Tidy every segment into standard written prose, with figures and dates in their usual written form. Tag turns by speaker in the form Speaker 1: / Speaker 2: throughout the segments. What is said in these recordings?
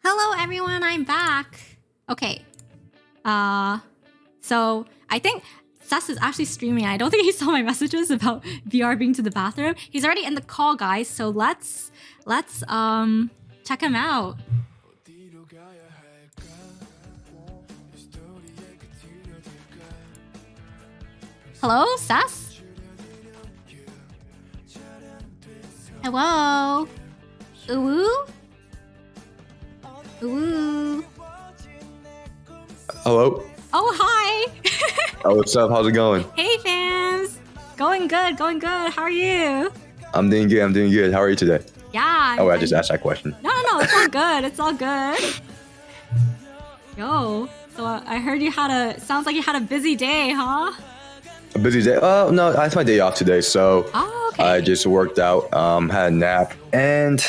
Speaker 1: Hello everyone, I'm back. Okay. So I think Ses is actually streaming. I don't think he saw my messages about VR being to the bathroom. He's already in the call, guys. So let's check him out. Hello, Ses? Hello? Ooh? Ooh.
Speaker 2: Hello?
Speaker 1: Oh, hi!
Speaker 2: Oh, what's up? How's it going?
Speaker 1: Hey, fams! Going good, going good. How are you?
Speaker 2: I'm doing good. How are you today?
Speaker 1: Yeah.
Speaker 2: I just asked that question.
Speaker 1: No, it's all good. It's all good. Yo, so I heard you had sounds like you had a busy day, huh?
Speaker 2: A busy day? Oh, no, that's my day off today, so
Speaker 1: Okay.
Speaker 2: I just worked out, had a nap, and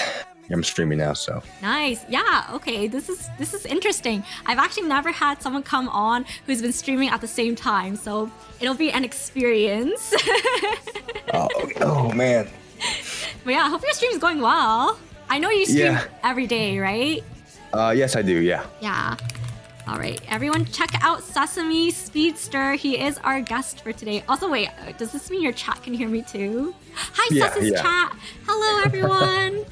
Speaker 2: I'm streaming now, so.
Speaker 1: Nice. Yeah, okay. This is interesting. I've actually never had someone come on who's been streaming at the same time, so it'll be an experience.
Speaker 2: Oh, man.
Speaker 1: But yeah, I hope your stream's going well. I know you stream every day, right?
Speaker 2: Yes, I do, yeah.
Speaker 1: Yeah. All right, everyone check out SesameSpeedster. He is our guest for today. Also, wait, does this mean your chat can hear me too? Hi, Sesa's chat. Hello, everyone.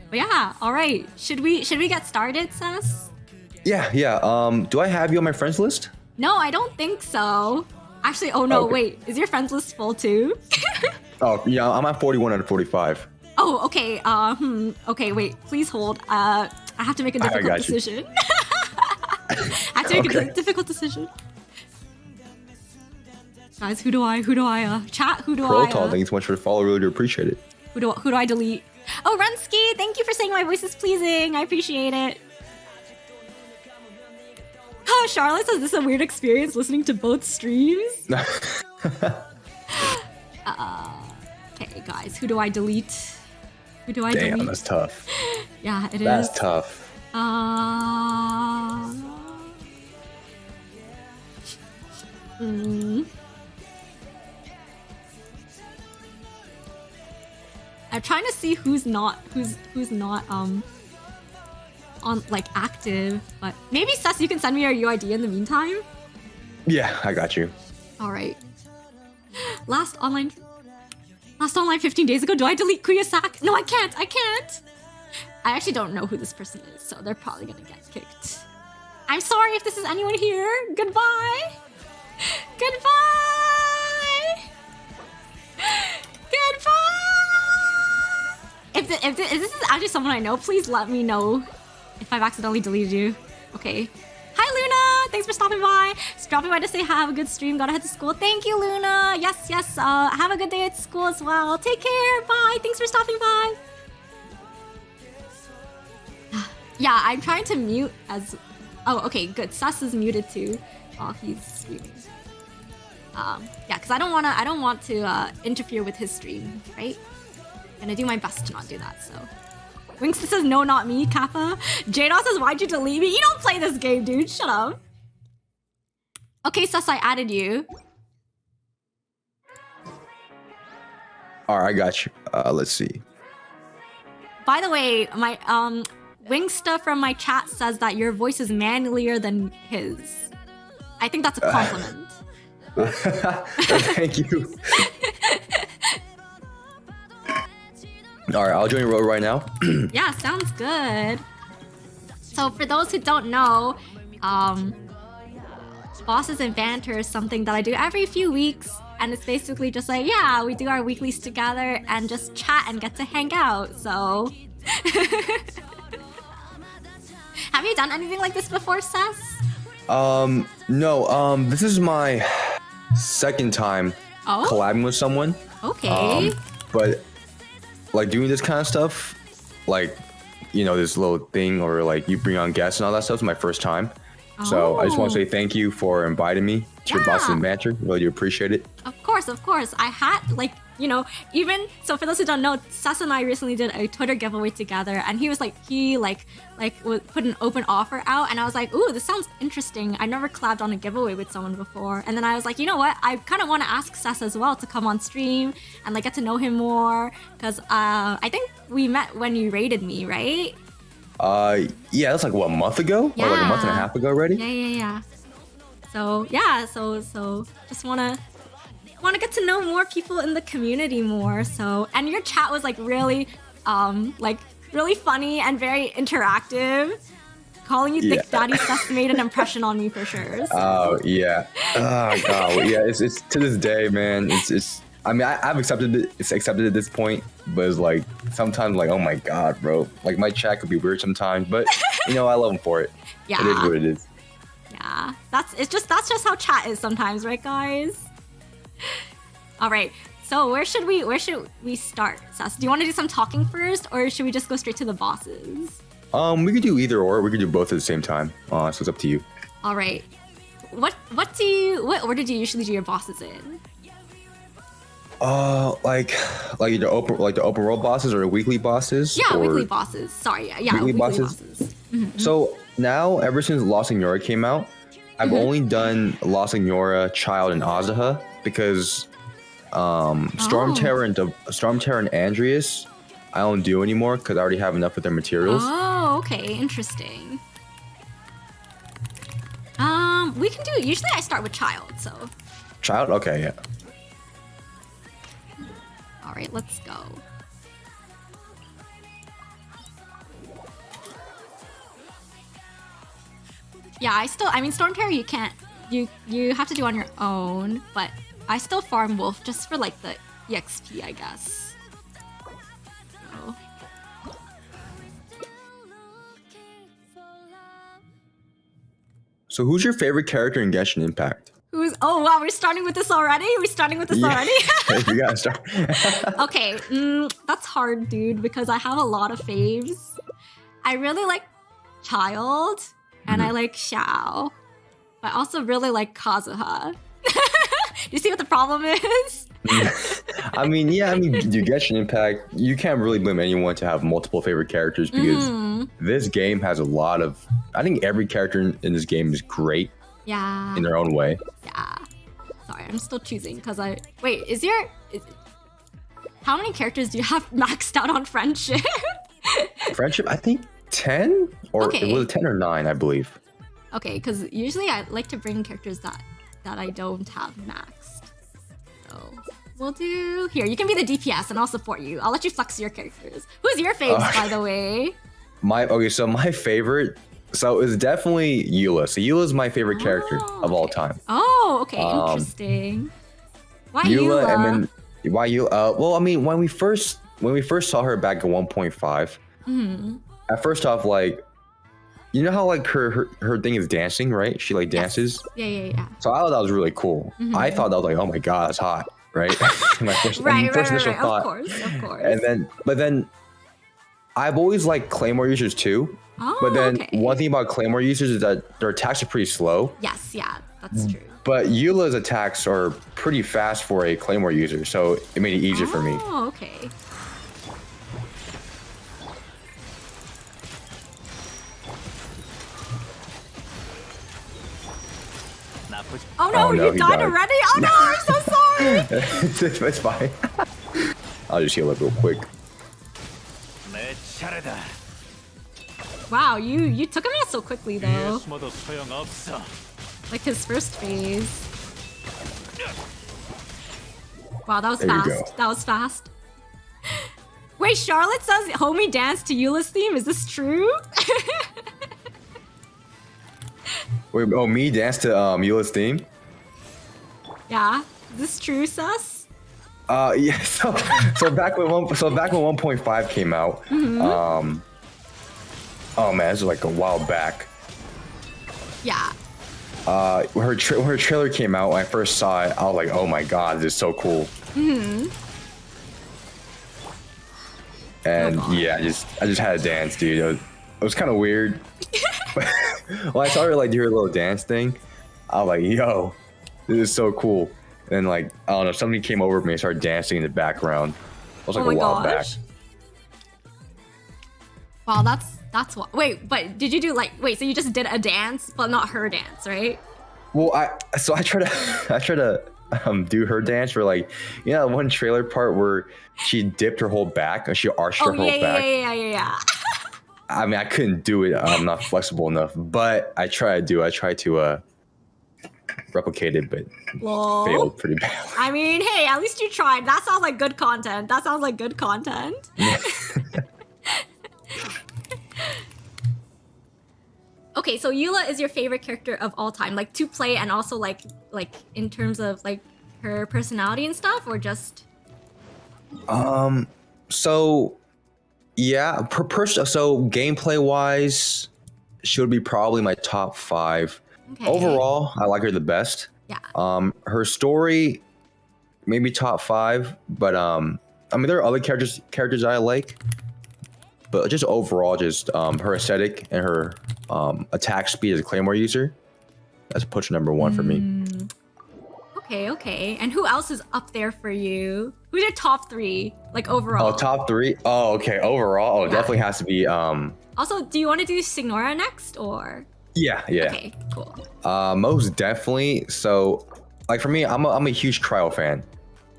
Speaker 1: But yeah, all right. Should we get started, Ses?
Speaker 2: Yeah. Do I have you on my friends list?
Speaker 1: No, I don't think so. Actually, oh no, wait. Is your friends list full too?
Speaker 2: Oh, yeah, I'm at 41 out of 45.
Speaker 1: Oh, okay. Okay, wait. Please hold. I have to make a difficult decision. I have to make a difficult decision. Guys, who do I chat? Who do I?
Speaker 2: Protal, thank you so much for the follow. Really do appreciate it.
Speaker 1: Who do I delete? Oh, Runsky, thank you for saying my voice is pleasing. I appreciate it. Oh, Charlotte says this is a weird experience listening to both streams. Okay, guys, who do I delete? Who do I delete?
Speaker 2: Damn, that's tough.
Speaker 1: Yeah, it is.
Speaker 2: That's tough.
Speaker 1: I'm trying to see who's not on like active, but maybe Ses, you can send me your UID in the meantime.
Speaker 2: Yeah, I got you.
Speaker 1: All right. Last online 15 days ago. Do I delete Kuyasak? No, I can't. I actually don't know who this person is, so they're probably gonna get kicked. I'm sorry if this is anyone here. Goodbye. If this is actually someone I know, please let me know if I've accidentally deleted you. Okay. Hi, Luna! Thanks for stopping by. Just dropping by to say have a good stream. Gotta head to school. Thank you, Luna. Yes. Have a good day at school as well. Take care. Bye. Thanks for stopping by. Yeah, I'm trying to mute as... Oh, okay, good. Sus is muted too while he's streaming. Yeah, because I don't want to interfere with his stream, right? I'm gonna do my best to not do that, so... Winkster says, no, not me, Kappa. Jada says, why'd you delete me? You don't play this game, dude. Shut up. Okay, Sus, I added you.
Speaker 2: Alright, I got you. Let's see.
Speaker 1: By the way, my Wingsta from my chat says that your voice is manlier than his. I think that's a compliment.
Speaker 2: Thank you. Alright, I'll join your row right now.
Speaker 1: Yeah, sounds good. So for those who don't know, Bosses and Banter is something that I do every few weeks. And it's basically just like, yeah, we do our weeklies together and just chat and get to hang out, so... Have you done anything like this before, Ses?
Speaker 2: No, this is my second time collabing with someone.
Speaker 1: Okay.
Speaker 2: But like doing this kind of stuff, like, you know, this little thing or like you bring on guests and all that stuff is my first time. So I just want to say thank you for inviting me to your Bosses and Banter. Really do appreciate it.
Speaker 1: Of course. of course. I had like, you know, even so for those who don't know, Sess and I recently did a Twitter giveaway together, and he was like, put an open offer out, and I was like, ooh, this sounds interesting. I never collabed on a giveaway with someone before, and then I was like, you know what? I kind of want to ask Sess as well to come on stream and like get to know him more, because I think we met when you raided me, right?
Speaker 2: Yeah, that's like what, a month ago?
Speaker 1: Yeah.
Speaker 2: Or like a month and a half ago already?
Speaker 1: Yeah. So yeah, so just wanna get to know more people in the community more. So, and your chat was like really funny and very interactive. Calling you Thick Daddy Sess made an impression on me for sure. So.
Speaker 2: Oh yeah. Oh god. Well, yeah, it's to this day, man. It's. I mean, I've accepted it. It's accepted at this point, but it's like sometimes like, oh my god, bro. Like my chat could be weird sometimes, but you know, I love him for it.
Speaker 1: Yeah.
Speaker 2: It is what it is.
Speaker 1: Yeah. That's just how chat is sometimes, right, guys? All right. So where should we start, Sess? Do you want to do some talking first, or should we just go straight to the bosses?
Speaker 2: We could do either or. We could do both at the same time. So it's up to you.
Speaker 1: All right. What order do you usually do your bosses in?
Speaker 2: Like the open world bosses or the weekly bosses?
Speaker 1: Yeah,
Speaker 2: or
Speaker 1: weekly bosses. Sorry, yeah,
Speaker 2: weekly bosses.
Speaker 1: Mm-hmm.
Speaker 2: So now, ever since Lost Signora came out, I've only done Lost Signora, Child, and Azaha because Storm Terror and Andreas I don't do anymore because I already have enough of their materials.
Speaker 1: Oh, okay, interesting. We can do. Usually, I start with Child. So.
Speaker 2: Child, okay, yeah.
Speaker 1: All right, let's go. Yeah, I mean, Storm Terror, you can't, you have to do on your own, but I still farm Wolf just for like the EXP, I guess. So.
Speaker 2: So who's your favorite character in Genshin Impact?
Speaker 1: Oh wow, we're starting with this already? Already?
Speaker 2: We gotta start.
Speaker 1: Okay, that's hard, dude, because I have a lot of faves. I really like Child, and I like Xiao. But I also really like Kazuha. Do you see what the problem is?
Speaker 2: I mean, you Genshin Impact, you can't really blame anyone to have multiple favorite characters because this game has a lot of... I think every character in this game is great.
Speaker 1: Yeah.
Speaker 2: In their own way.
Speaker 1: Yeah. Sorry, I'm still choosing because wait, how many characters do you have maxed out on friendship?
Speaker 2: Friendship, I think 10? Or
Speaker 1: okay.
Speaker 2: Was it 10 or 9, I believe.
Speaker 1: Okay, because usually I like to bring characters that I don't have maxed. So we'll do... Here, you can be the DPS and I'll support you. I'll let you flex your characters. Who's your faves, by the way?
Speaker 2: So my favorite... So it's definitely Eula. So Eula's my favorite character of all time.
Speaker 1: Oh, okay, interesting. Why
Speaker 2: Eula?
Speaker 1: Eula?
Speaker 2: And then why Eula? Well, I mean, when we first saw her back at 1.5, at first off, like, you know how like her thing is dancing, right? She like dances.
Speaker 1: Yes. Yeah.
Speaker 2: So I thought that was really cool. I thought that was like, oh my god, that's hot, right? My first initial thought.
Speaker 1: Of course.
Speaker 2: But then, I've always liked Claymore users too.
Speaker 1: Oh,
Speaker 2: but then
Speaker 1: okay.
Speaker 2: one thing about Claymore users is that their attacks are pretty slow.
Speaker 1: Yes, yeah, that's true.
Speaker 2: But Eula's attacks are pretty fast for a Claymore user, so it made it easier for me.
Speaker 1: Oh, okay. Oh no, you died already? Oh no, I'm so sorry!
Speaker 2: It's fine. I'll just heal up real quick.
Speaker 1: Wow, you took him out so quickly though. Like his first phase. Wow, that was fast. That was fast. Wait, Charlotte says homie dance to Eula's theme. Is this true?
Speaker 2: Wait, me dance to Eula's theme?
Speaker 1: Yeah. Is this true, Sus?
Speaker 2: Yeah, so back when 1.5 came out, oh man, this is like a while back.
Speaker 1: Yeah.
Speaker 2: Her trailer came out, when I first saw it, I was like, oh my god, this is so cool. And yeah, I just had to dance, dude. It was kind of weird. When I saw her like do her little dance thing, I was like, yo, this is so cool. And like, I don't know, somebody came over to me and started dancing in the background. It was like
Speaker 1: Oh
Speaker 2: a
Speaker 1: my
Speaker 2: while back.
Speaker 1: gosh. Wow, that's what. Wait, but did you do like? Wait, so you just did a dance, but not her dance, right?
Speaker 2: Well, I try to do her dance for like, you know, one trailer part where she dipped her whole back and she arched her whole back.
Speaker 1: Yeah.
Speaker 2: I mean, I couldn't do it. I'm not flexible enough, but I try to replicate it, but
Speaker 1: Lol.
Speaker 2: failed pretty bad.
Speaker 1: I mean, hey, at least you tried. That sounds like good content. Okay, so Eula is your favorite character of all time, like to play and also like in terms of like her personality and stuff, or just?
Speaker 2: So yeah, so gameplay wise, she would be probably my top 5.
Speaker 1: Okay.
Speaker 2: Overall, I like her the best.
Speaker 1: Yeah.
Speaker 2: Her story, maybe top 5, but I mean there are other characters I like, but just overall, just her aesthetic and her attack speed as a claymore user, that's push number 1 for me.
Speaker 1: Okay. And who else is up there for you? Who's your top 3, like overall?
Speaker 2: Oh, top 3? Oh, okay. Overall, definitely has to be.
Speaker 1: Also, do you want to do Signora next, or?
Speaker 2: Yeah.
Speaker 1: Okay, cool.
Speaker 2: Most definitely. So, like for me, I'm a huge Cryo fan.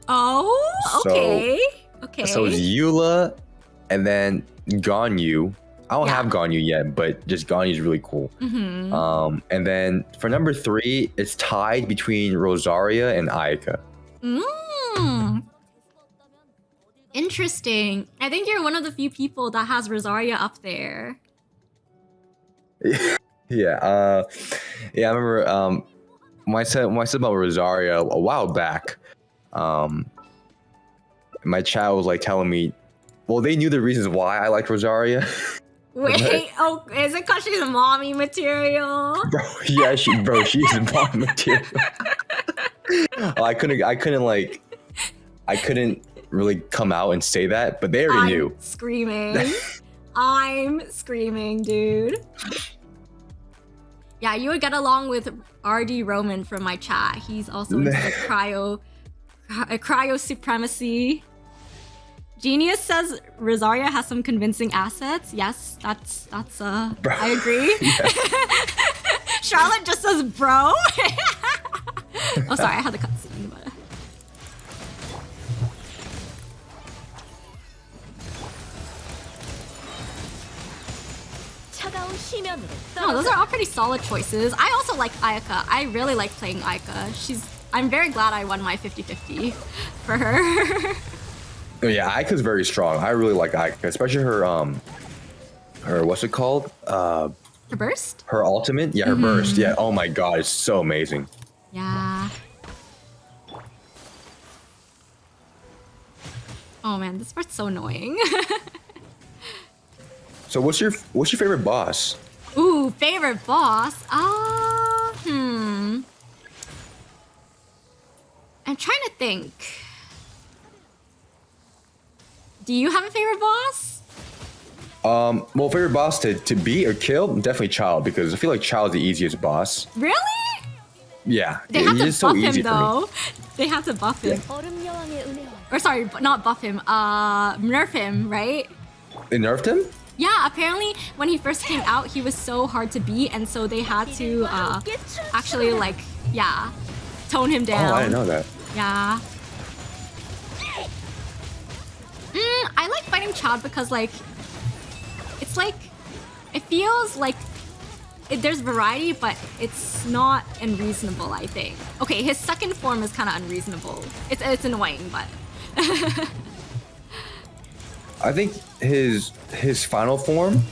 Speaker 1: Oh, okay. Okay.
Speaker 2: So it's Eula, and then Ganyu. I don't have Ganyu yet, but just Ganyu is really cool.
Speaker 1: Mm-hmm.
Speaker 2: And then for number 3, it's tied between Rosaria and Ayaka.
Speaker 1: Interesting. I think you're one of the few people that has Rosaria up there.
Speaker 2: Yeah. I remember when I said about Rosaria a while back. My chat was like telling me, well, they knew the reasons why I liked Rosaria.
Speaker 1: Wait, is it because she's mommy material?
Speaker 2: Bro, yeah, she's mommy material. I couldn't really come out and say that, but they already knew.
Speaker 1: I'm screaming, dude. Yeah, you would get along with RD Roman from my chat. He's also into the cryo supremacy. Genius says Rosaria has some convincing assets. Yes, that's
Speaker 2: bro.
Speaker 1: I agree. Charlotte just says bro. Oh, sorry, I had the cutscene, but. No, those are all pretty solid choices. I also like Ayaka. I really like playing Ayaka. I'm very glad I won my 50-50 for her.
Speaker 2: Oh, yeah, Ayaka's very strong. I really like Ayaka, especially her what's it called?
Speaker 1: Her burst?
Speaker 2: Her ultimate? Yeah, her burst. Yeah, oh my god, it's so amazing.
Speaker 1: Yeah. Oh man, this part's so annoying.
Speaker 2: So what's your favorite boss?
Speaker 1: Ooh, favorite boss? I'm trying to think. Do you have a favorite boss?
Speaker 2: Well, favorite boss to beat or kill? Definitely Child, because I feel like Child's the easiest boss.
Speaker 1: Really?
Speaker 2: Yeah.
Speaker 1: They have to
Speaker 2: it's
Speaker 1: buff
Speaker 2: so easy
Speaker 1: him though. They have to buff him. Or sorry, not buff him. Nerf him, right?
Speaker 2: They nerfed him?
Speaker 1: Yeah, apparently when he first came out, he was so hard to beat, and so they had to actually tone him down.
Speaker 2: Oh, I didn't know that.
Speaker 1: Yeah. I like fighting Child because it's like, it feels like there's variety, but it's not unreasonable, I think. Okay, his second form is kind of unreasonable. It's annoying, but.
Speaker 2: I think his final form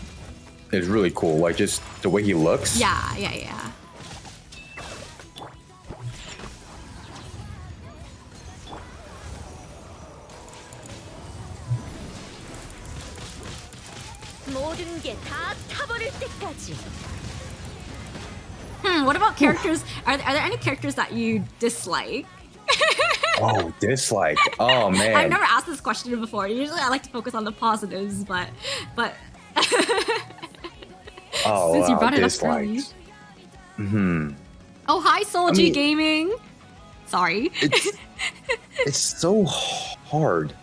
Speaker 2: is really cool. Like just the way he looks.
Speaker 1: Yeah. What about characters? Are there any characters that you dislike?
Speaker 2: Oh, dislike. Oh man.
Speaker 1: I've never asked this question before. Usually I like to focus on the positives, but
Speaker 2: oh,
Speaker 1: since you brought it
Speaker 2: dislikes.
Speaker 1: up early. Oh, hi Soul G Gaming. Sorry.
Speaker 2: It's so hard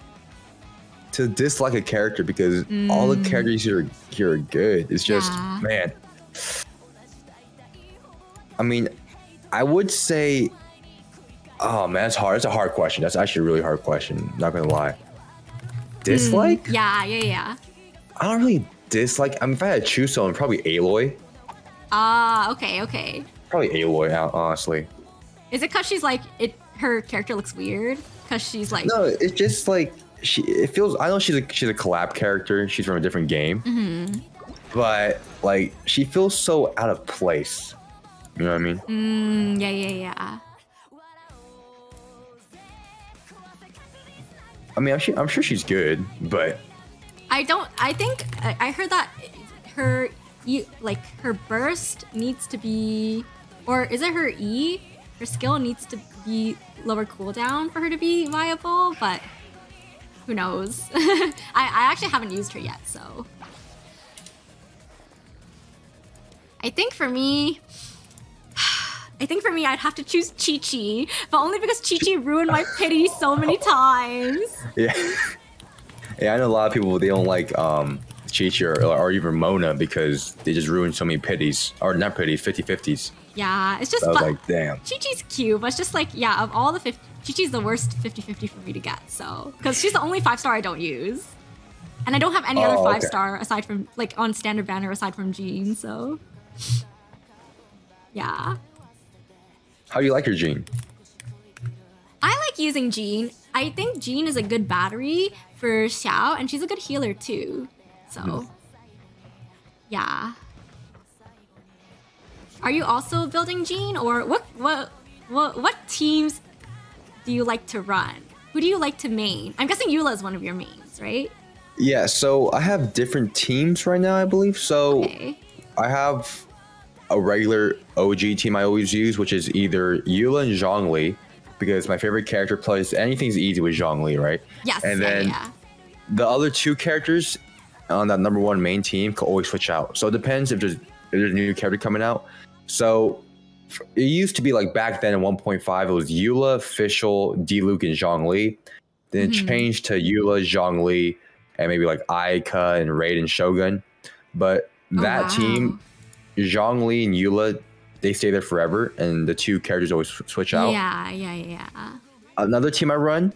Speaker 2: to dislike a character because all the characters here are good. It's just, man. I mean, I would say, oh man, that's hard. That's a hard question. That's actually a really hard question. Not gonna lie. Dislike?
Speaker 1: Yeah.
Speaker 2: I don't really dislike. I mean, if I had to choose someone, probably Aloy.
Speaker 1: Okay.
Speaker 2: Probably Aloy, honestly.
Speaker 1: Is it because she's like her character looks weird? Because she's like
Speaker 2: No, it's just like it feels. I know she's a collab character. She's from a different game, but like she feels so out of place. You know what I mean?
Speaker 1: Yeah.
Speaker 2: I mean, I'm sure she's good, but
Speaker 1: I think I heard that her her burst needs to be, or is it her E? Her skill needs to be lower cooldown for her to be viable, but who knows? I actually haven't used her yet, so. I think for me, I'd have to choose Chi-Chi, but only because Chi-Chi ruined my pity so many times.
Speaker 2: yeah. Yeah, I know a lot of people, they don't like Chi-Chi or even Mona because they just ruined so many pities. Or not pities, 50-50s.
Speaker 1: Yeah, it's just...
Speaker 2: I was like, damn.
Speaker 1: Chi-Chi's cute, but it's just like, yeah, of all the 50... Chi-Chi's the worst 50-50 for me to get, so... Because she's the only 5-star I don't use. And I don't have any other 5-star aside from... Like, on standard banner aside from Jean, so... Yeah.
Speaker 2: How do you like your Jean?
Speaker 1: I like using Jean. I think Jean is a good battery for Xiao, and she's a good healer too. So, yeah. Are you also building Jean, or what teams do you like to run? Who do you like to main? I'm guessing Eula is one of your mains, right?
Speaker 2: Yeah, so I have different teams right now, I believe. So I have a regular OG team I always use, which is either Eula and Zhongli, because my favorite character plays anything's easy with Zhongli, right?
Speaker 1: Yes.
Speaker 2: And then the other two characters on that number one main team can always switch out. So it depends if there's a new character coming out. So it used to be like back then in 1.5, it was Eula, Fischl, Diluc, and Zhongli. Then it changed to Eula, Zhongli, and maybe like Ayaka and Raid and Shogun. But that team, Zhongli and Eula, they stay there forever, and the two characters always switch out.
Speaker 1: Yeah.
Speaker 2: Another team I run,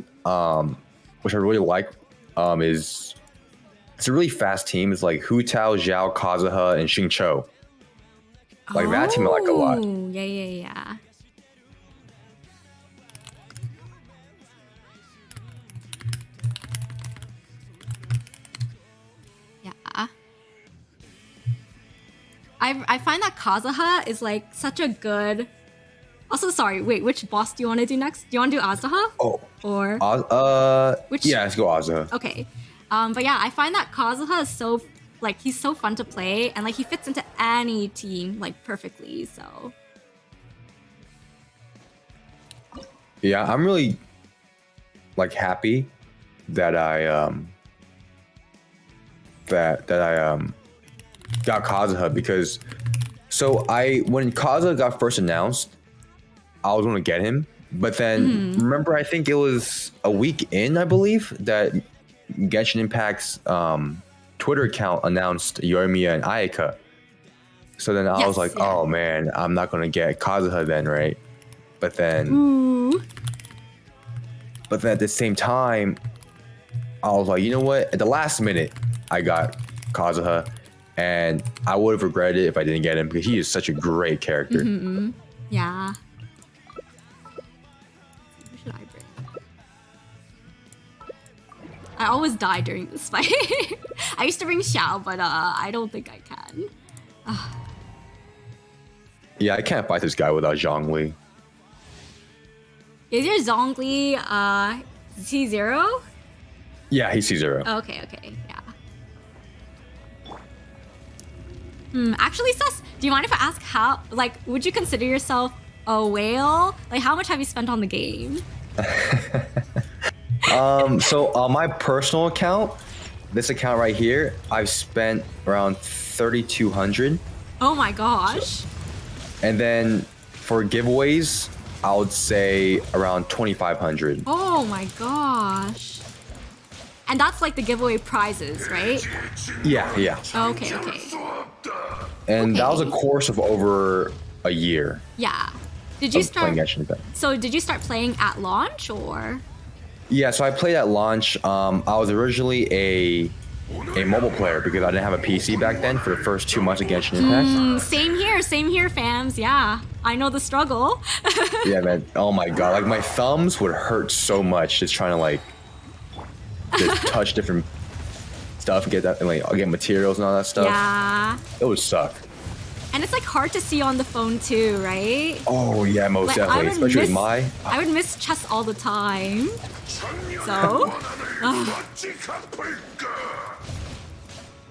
Speaker 2: which I really like, is it's a really fast team. It's like Hu Tao, Zhao, Kazuha, and Xing Cho. Like that team I like a lot.
Speaker 1: Yeah. I find that Kazuha is like such a good... Also, sorry, wait, which boss do you want to do next? Do you want to do Azuha?
Speaker 2: Oh.
Speaker 1: Or...
Speaker 2: Which? Yeah, let's go Azuha.
Speaker 1: Okay. But yeah, I find that Kazuha is so... Like, he's so fun to play, and like, he fits into any team, like, perfectly, so...
Speaker 2: Yeah, I'm really, like, happy that I got Kazuha, because when Kazuha got first announced, I was going to get him, but then remember, I think it was a week in, I believe, that Genshin Impact's Twitter account announced Yoimiya and Ayaka. So then I was like, oh man, I'm not going to get Kazuha then, right? But then at the same time, I was like, you know what? At the last minute, I got Kazuha, and I would have regretted it if I didn't get him, because he is such a great character.
Speaker 1: Yeah. Who should I bring? I always die during this fight. I used to bring Xiao, but I don't think I can.
Speaker 2: Yeah, I can't fight this guy without Zhongli.
Speaker 1: Is your Zhongli C0?
Speaker 2: Yeah, he's C0.
Speaker 1: Okay, yeah. Actually, Ses, do you mind if I ask how, like, would you consider yourself a whale? Like, how much have you spent on the game?
Speaker 2: So on my personal account, this account right here, I've spent around 3,200.
Speaker 1: Oh my gosh.
Speaker 2: And then for giveaways, I would say around 2,500.
Speaker 1: Oh my gosh. And that's like the giveaway prizes, right?
Speaker 2: Yeah, yeah.
Speaker 1: Okay, okay.
Speaker 2: And that was a course of over a year.
Speaker 1: Yeah. Did you start?
Speaker 2: Playing Genshin Impact.
Speaker 1: So did you start playing at launch or?
Speaker 2: Yeah, so I played at launch. I was originally a mobile player because I didn't have a PC back then for the first 2 months of Genshin Impact.
Speaker 1: Same here, fams. Yeah, I know the struggle.
Speaker 2: Yeah, man. Oh my god, like my thumbs would hurt so much just trying to like just touch different stuff, get that, and like I'll get materials and all that stuff.
Speaker 1: Yeah.
Speaker 2: It would suck.
Speaker 1: And it's like hard to see on the phone too, right?
Speaker 2: Oh yeah, most
Speaker 1: Like,
Speaker 2: definitely. Especially with my.
Speaker 1: I would miss chess all the time. So.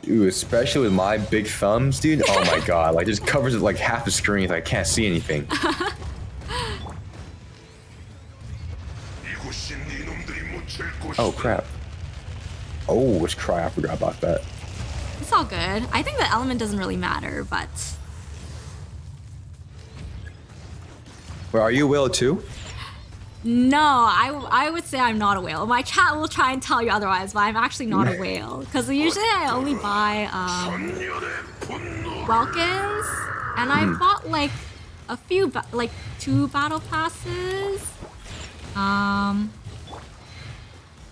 Speaker 2: Dude, especially with my big thumbs, dude. Oh my god, like just covers like half the screen, so I can't see anything. Oh crap. Oh, let's cry. I forgot about that.
Speaker 1: It's all good. I think the element doesn't really matter, but.
Speaker 2: But are you a whale too?
Speaker 1: No, I would say I'm not a whale. My chat will try and tell you otherwise, but I'm actually not a whale. Because usually I only buy Welkins, and I bought like a few, like 2 battle passes. And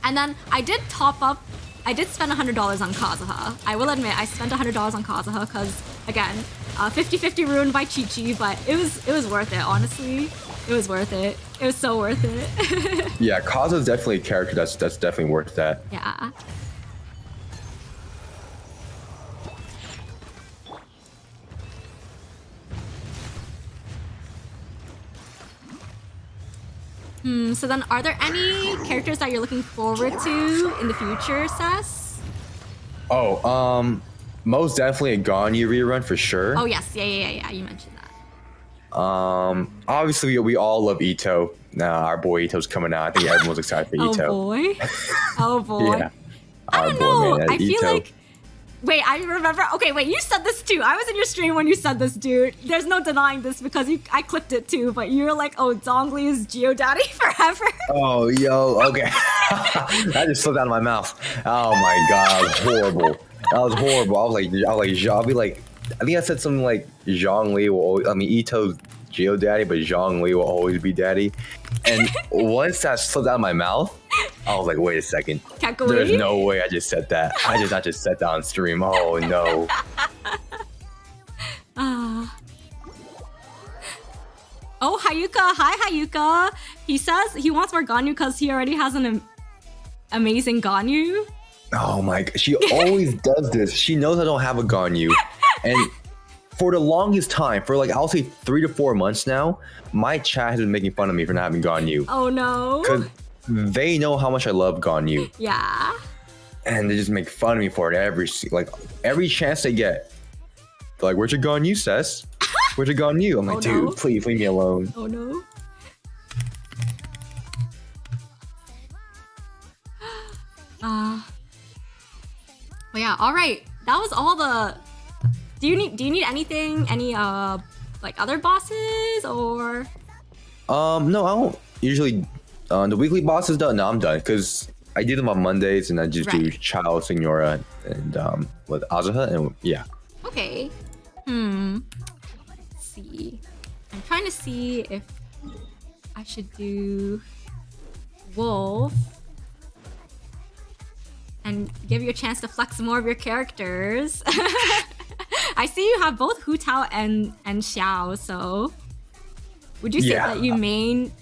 Speaker 1: then I did top up. I did spend $100 on Kazuha. I will admit I spent $100 on Kazuha because again, 50-50 ruined by Chi-Chi, but it was worth it. Honestly, it was worth it. It was so worth it.
Speaker 2: Yeah, Kazuha is definitely a character that's definitely worth that.
Speaker 1: Yeah. So then, are there any characters that you're looking forward to in the future, Ses?
Speaker 2: Oh, most definitely a Ganyu rerun for sure.
Speaker 1: Oh yes, yeah. You mentioned that.
Speaker 2: Obviously we all love Ito. Nah, our boy Ito's coming out. I think everyone's excited for Ito.
Speaker 1: Oh boy. Oh boy.
Speaker 2: Yeah.
Speaker 1: I don't know.
Speaker 2: Man,
Speaker 1: I feel
Speaker 2: Ito.
Speaker 1: like. Wait, I remember. Okay, wait. You said this too. I was in your stream when you said this, dude. There's no denying this because I clipped it too. But you're like, oh, Zhongli is Geodaddy forever.
Speaker 2: Oh, yo, okay. That just slipped out of my mouth. Oh my god, that was horrible. That was horrible. I'll be like, I think I said something like Zhongli will always, I mean, Ito's Geodaddy, but Zhongli will always be daddy. And once that slipped out of my mouth, I was like, wait a second. There's no way I just said that. I just said that on stream. Oh no.
Speaker 1: Oh, Hayuka. Hi, Hayuka. He says he wants more Ganyu because he already has an amazing Ganyu.
Speaker 2: Oh my god. She always does this. She knows I don't have a Ganyu. And for the longest time, for like, I'll say 3 to 4 months now, my chat has been making fun of me for not having Ganyu.
Speaker 1: Oh no.
Speaker 2: Because they know how much I love Ganyu.
Speaker 1: Yeah.
Speaker 2: And they just make fun of me for it every chance they get. They're like, where'd your Ganyu, Ses? Where'd your Ganyu? I'm like, dude, please leave me alone.
Speaker 1: Oh no. Well, yeah, all right. That was all the. Do you need anything? Any like other bosses or?
Speaker 2: No, I don't usually. The weekly bosses done. No, I'm done because I do them on Mondays and I just do Child, Signora, and with Azuha, and yeah.
Speaker 1: Okay. Let's see. I'm trying to see if I should do Wolf and give you a chance to flex more of your characters. I see you have both Hu Tao and Xiao, so would you say that you main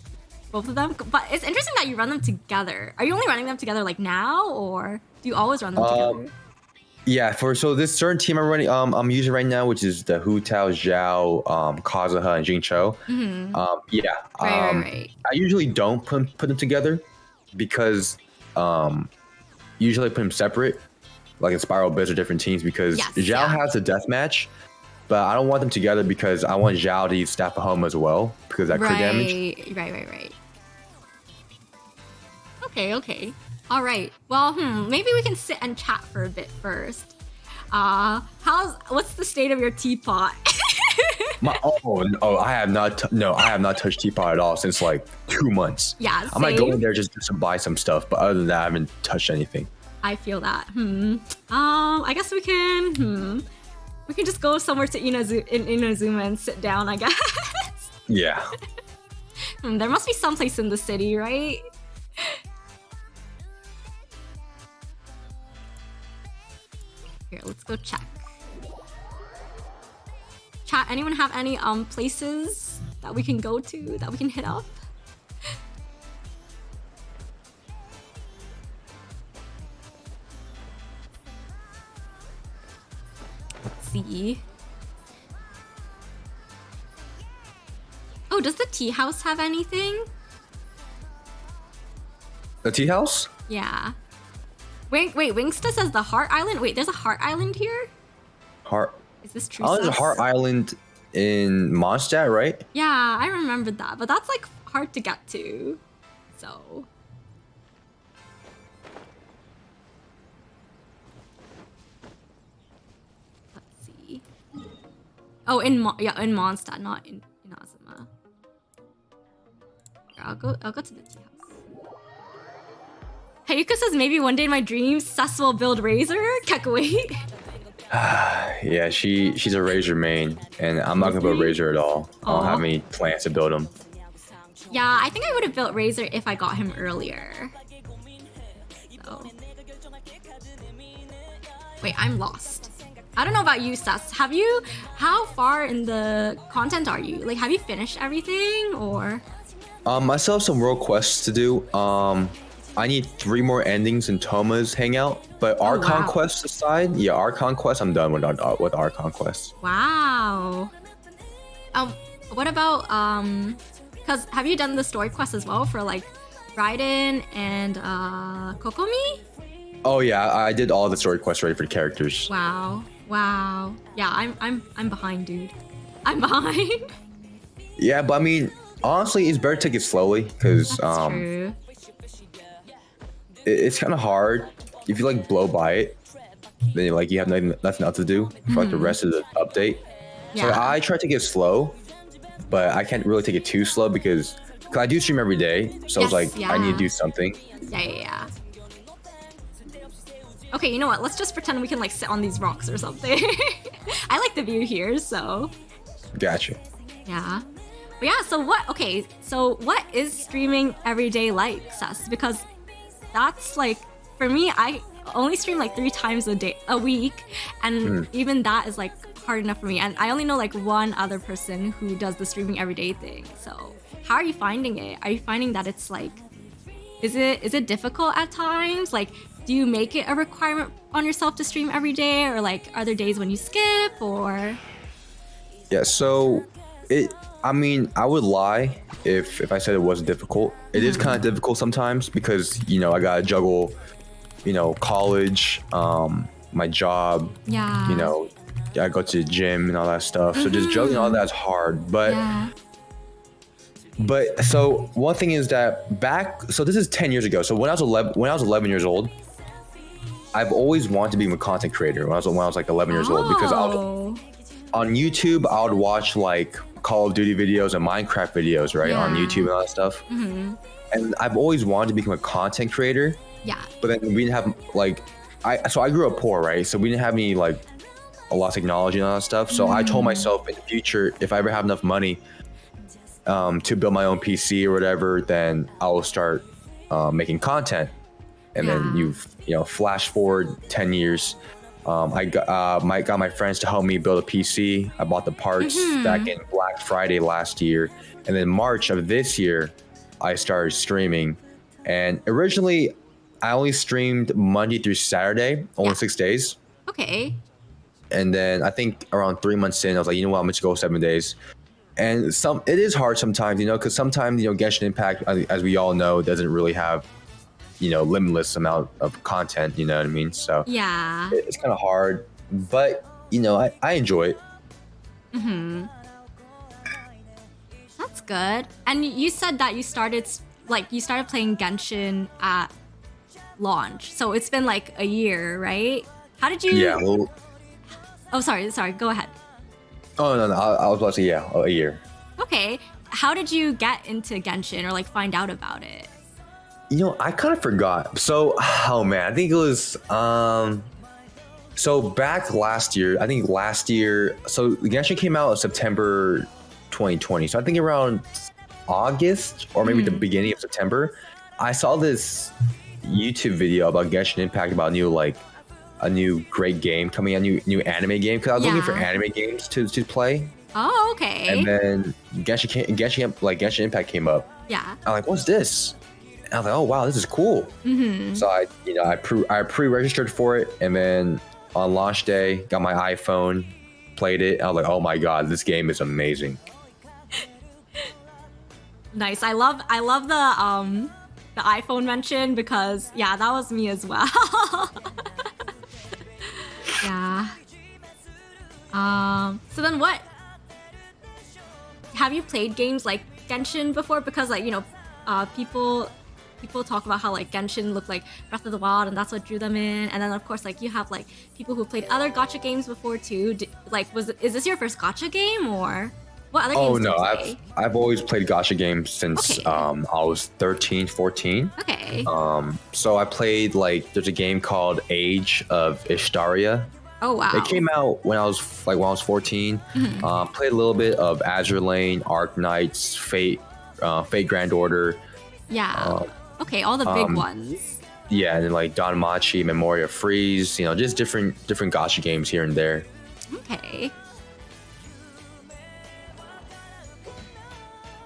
Speaker 1: both of them? But it's interesting that you run them together. Are you only running them together like now, or do you always run them together?
Speaker 2: Yeah, so this certain team I'm running, I'm using right now, which is the Hu Tao, Zhao, Kazuha, and Jingqiu.
Speaker 1: Right.
Speaker 2: I usually don't put them together because usually I put them separate, like in Spiral Biz or different teams, because Zhao has a deathmatch, but I don't want them together because I want Zhao to use Staff of Home as well because that crit damage.
Speaker 1: Right. Okay. All right. Well, maybe we can sit and chat for a bit first. What's the state of your teapot?
Speaker 2: I have not. No, I have not touched Teapot at all since like 2 months.
Speaker 1: Yeah,
Speaker 2: I might go in
Speaker 1: same.
Speaker 2: there just to buy some stuff, but other than that, I haven't touched anything.
Speaker 1: I feel that. I guess we can. We can just go somewhere to Inazuma and sit down, I guess.
Speaker 2: Yeah.
Speaker 1: There must be someplace in the city, right? Here, let's go check. Chat, anyone have any places that we can go to, that we can hit up? Let's see. Oh, does the tea house have anything?
Speaker 2: The tea house?
Speaker 1: Yeah. Wait, Wingsta says the Heart Island? Wait, there's a Heart Island here?
Speaker 2: Heart.
Speaker 1: Is this true?
Speaker 2: Oh, there's a Heart Island in Mondstadt, right?
Speaker 1: Yeah, I remembered that, but that's like hard to get to. So. Let's see. Oh, in Mondstadt, not in Azuma. Here, I'll go to the tea house. Hayuka says maybe one day in my dreams, Sess will build Razor. Can't wait.
Speaker 2: Yeah, she's a Razor main, and I'm not gonna build Razor at all. I don't have any plans to build him.
Speaker 1: Yeah, I think I would have built Razor if I got him earlier. So. Wait, I'm lost. I don't know about you, Sess. How far in the content are you? Like, have you finished everything, or?
Speaker 2: I still have some world quests to do. I need 3 more endings in Toma's hangout, but Archon quests aside, yeah, Archon quests, I'm done with Archon quests.
Speaker 1: Wow. What about cause have you done the story quest as well for like Raiden and Kokomi?
Speaker 2: Oh yeah, I did all the story quests ready for the characters.
Speaker 1: Wow. Yeah, I'm behind, dude. I'm behind.
Speaker 2: Yeah, but I mean, honestly, it's better to take it slowly because
Speaker 1: true.
Speaker 2: It's kind of hard if you like blow by it, then like you have nothing else to do for like the rest of the update. So I try to take it slow, but I can't really take it too slow because I do stream every day, so it's like I need to do something.
Speaker 1: Yeah. Okay, you know what? Let's just pretend we can like sit on these rocks or something. I like the view here, so.
Speaker 2: Gotcha.
Speaker 1: Yeah. But yeah, so what is streaming every day like, Sess? Because that's like, for me, I only stream like 3 times a week, and even that is like hard enough for me. And I only know like one other person who does the streaming everyday thing. So how are you finding it? Are you finding that it's like, is it difficult at times? Like, do you make it a requirement on yourself to stream every day, or like are there days when you skip, or?
Speaker 2: Yeah, so I mean, I would lie if I said it wasn't difficult. It is kind of difficult sometimes because, you know, I gotta juggle, you know, college, my job, you know, I go to the gym and all that stuff. So just juggling all that's hard. But so one thing is that so this is 10 years ago. So when I was 11 years old, I've always wanted to be a content creator when I was like 11 years old, because on YouTube, I would watch like Call of Duty videos and Minecraft videos, right? On YouTube and all that stuff. And I've always wanted to become a content creator.
Speaker 1: Yeah.
Speaker 2: But then we didn't have like, I grew up poor, right? So we didn't have any like a lot of technology and all that stuff. So I told myself in the future, if I ever have enough money to build my own PC or whatever, then I will start making content. And then you know, flash forward 10 years. I got my friends to help me build a PC. I bought the parts back in Black Friday last year. And then March of this year, I started streaming. And originally, I only streamed Monday through Saturday, only 6 days.
Speaker 1: Okay.
Speaker 2: And then I think around 3 months in, I was like, you know what, I'm just go 7 days. And it is hard sometimes, you know, because sometimes, you know, Genshin Impact, as we all know, doesn't really have, you know, limitless amount of content, you know what I mean? So
Speaker 1: yeah,
Speaker 2: it's kind of hard, but you know, I enjoy it.
Speaker 1: That's good. And you said that you started playing Genshin at launch, so it's been like a year, right? How did you?
Speaker 2: Yeah. Well,
Speaker 1: oh, sorry. Go ahead.
Speaker 2: Oh no, I was about to say yeah, a year.
Speaker 1: Okay. How did you get into Genshin or like find out about it?
Speaker 2: You know, I kind of forgot. So, oh man, I think it was so back last year. I think last year. So Genshin came out in September 2020. So I think around August or maybe the beginning of September, I saw this YouTube video about Genshin Impact, about a new great game coming, a new anime game, because I was looking for anime games to play.
Speaker 1: Oh, okay.
Speaker 2: And then Genshin Impact came up.
Speaker 1: Yeah.
Speaker 2: I'm like, what's this? And I was like, oh wow, this is cool. So I pre-registered for it, and then on launch day, got my iPhone, played it. And I was like, oh my god, this game is amazing.
Speaker 1: Nice. I love the iPhone mention, because yeah, that was me as well. Yeah. So then what? Have you played games like Genshin before? Because like, people talk about how like Genshin looked like Breath of the Wild, and that's what drew them in. And then of course like you have like people who played other gacha games before too. Is this your first gacha game, or what other games?
Speaker 2: Oh no, I've always played gacha games since I was 13, 14.
Speaker 1: Okay.
Speaker 2: So I played there's a game called Age of Ishtaria.
Speaker 1: Oh wow.
Speaker 2: It came out when I was 14. Played a little bit of Azure Lane, Arc Knights, Fate Grand Order.
Speaker 1: Yeah. Okay, all the big ones.
Speaker 2: Yeah, and then like Danmachi, Memoria Freeze, just different gacha games here and there.
Speaker 1: Okay.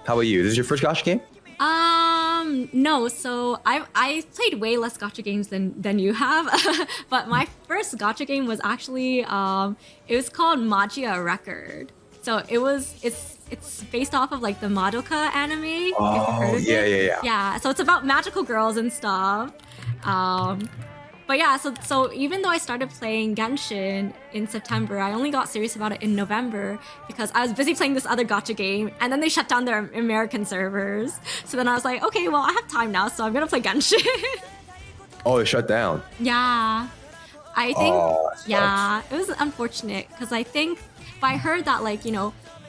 Speaker 2: How about you? This is your first gacha game?
Speaker 1: No. So I played way less gacha games than you have, but my first gacha game was actually it was called Magia Record. So it's based off of like the Madoka anime.
Speaker 2: Oh yeah.
Speaker 1: Yeah. So it's about magical girls and stuff. But yeah, so even though I started playing Genshin in September, I only got serious about it in November because I was busy playing this other gacha game, and then they shut down their American servers. So then I was like, okay, well I have time now, so I'm gonna play Genshin.
Speaker 2: Oh, it shut down.
Speaker 1: Yeah, I think it was unfortunate because I heard that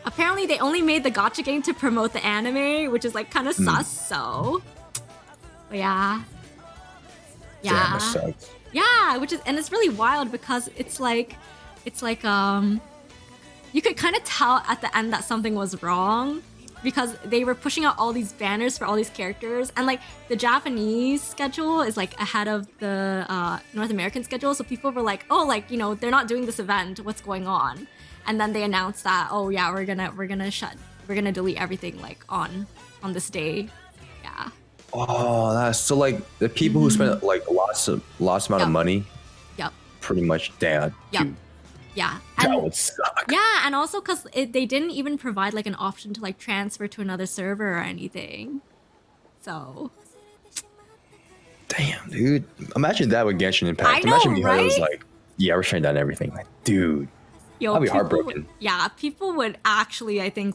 Speaker 1: apparently they only made the gacha game to promote the anime, which is like kind of sus. So, but yeah. Yeah.
Speaker 2: Damn, that sucks.
Speaker 1: Yeah, and it's really wild because it's like you could kind of tell at the end that something was wrong because they were pushing out all these banners for all these characters, and like the Japanese schedule is like ahead of the North American schedule, so people were like, oh, they're not doing this event, what's going on? And then they announced that, oh yeah, we're gonna delete everything on this day. Yeah.
Speaker 2: Oh, that's so the people who spent lots amount of money.
Speaker 1: Yep.
Speaker 2: Pretty much dead.
Speaker 1: Yep.
Speaker 2: Dude,
Speaker 1: yeah.
Speaker 2: that would suck.
Speaker 1: Yeah, and also because they didn't even provide an option to transfer to another server or anything. So.
Speaker 2: Damn, dude. Imagine that with Genshin Impact.
Speaker 1: I know,
Speaker 2: Imagine
Speaker 1: right?
Speaker 2: it was yeah, we're shutting down everything. Dude.
Speaker 1: Yo,
Speaker 2: I'd be heartbroken.
Speaker 1: People would actually, I think,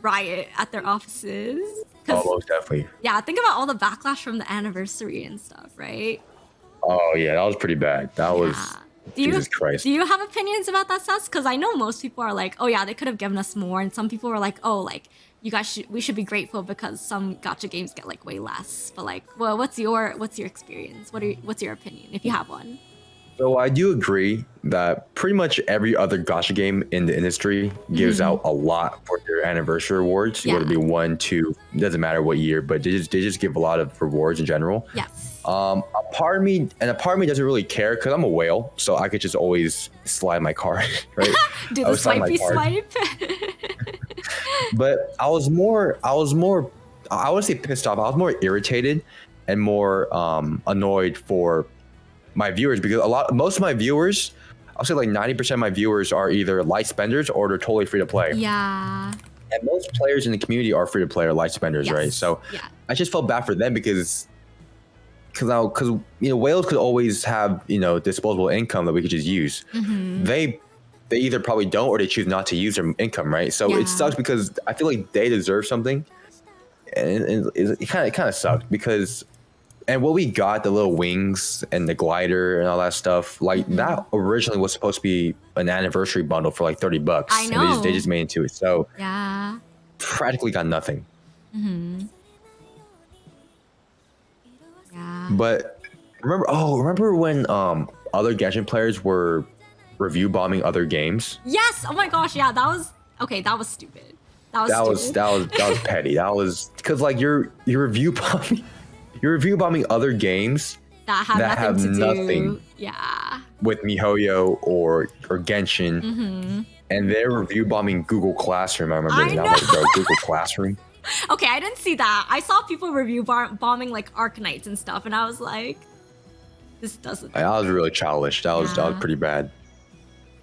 Speaker 1: riot at their offices.
Speaker 2: Oh, most definitely.
Speaker 1: Yeah, think about all the backlash from the anniversary and stuff, right?
Speaker 2: Oh yeah, that was pretty bad. That was Jesus Christ.
Speaker 1: Do you have opinions about that, Sus? Because I know most people are like, oh yeah, they could have given us more, and some people were like, oh, you guys we should be grateful because some gacha games get way less. But well, what's your experience? What's your opinion if you have one?
Speaker 2: So I do agree that pretty much every other gacha game in the industry gives out a lot for their anniversary rewards.
Speaker 1: Yeah.
Speaker 2: Whether it be 1, 2, doesn't matter what year, but they just give a lot of rewards in general.
Speaker 1: Yes.
Speaker 2: A part of me doesn't really care because I'm a whale, so I could just always slide my card, right?
Speaker 1: Do the swipey swipe.
Speaker 2: But I was more, I would say pissed off. I was more irritated and more annoyed for my viewers because most of my viewers, I'll say 90% of my viewers are either light spenders or they're totally free to play.
Speaker 1: Yeah.
Speaker 2: And most players in the community are free to play or light spenders,
Speaker 1: Yes.
Speaker 2: right? So
Speaker 1: Yeah.
Speaker 2: I just felt bad for them because whales could always have disposable income that we could just use. They either probably don't or they choose not to use their income, right? So it sucks because I feel like they deserve something, and it kind of sucked because And what we got, the little wings and the glider and all that stuff, like that originally was supposed to be an anniversary bundle for like $30.
Speaker 1: I know.
Speaker 2: And they just made into it. So
Speaker 1: Yeah.
Speaker 2: practically got nothing.
Speaker 1: Yeah.
Speaker 2: But remember when other Genshin players were review bombing other games?
Speaker 1: Yes. Oh my gosh. Yeah. That was stupid. That
Speaker 2: was petty. That was because like you're review bombing other games
Speaker 1: that have
Speaker 2: nothing
Speaker 1: yeah.
Speaker 2: with MiHoYo or Genshin, and they're review bombing Google Classroom. I remember that. Like, bro, Google Classroom.
Speaker 1: Okay, I didn't see that. I saw people review bombing like Arkanites and stuff, and I was like, this doesn't.
Speaker 2: That was really childish. That was pretty bad.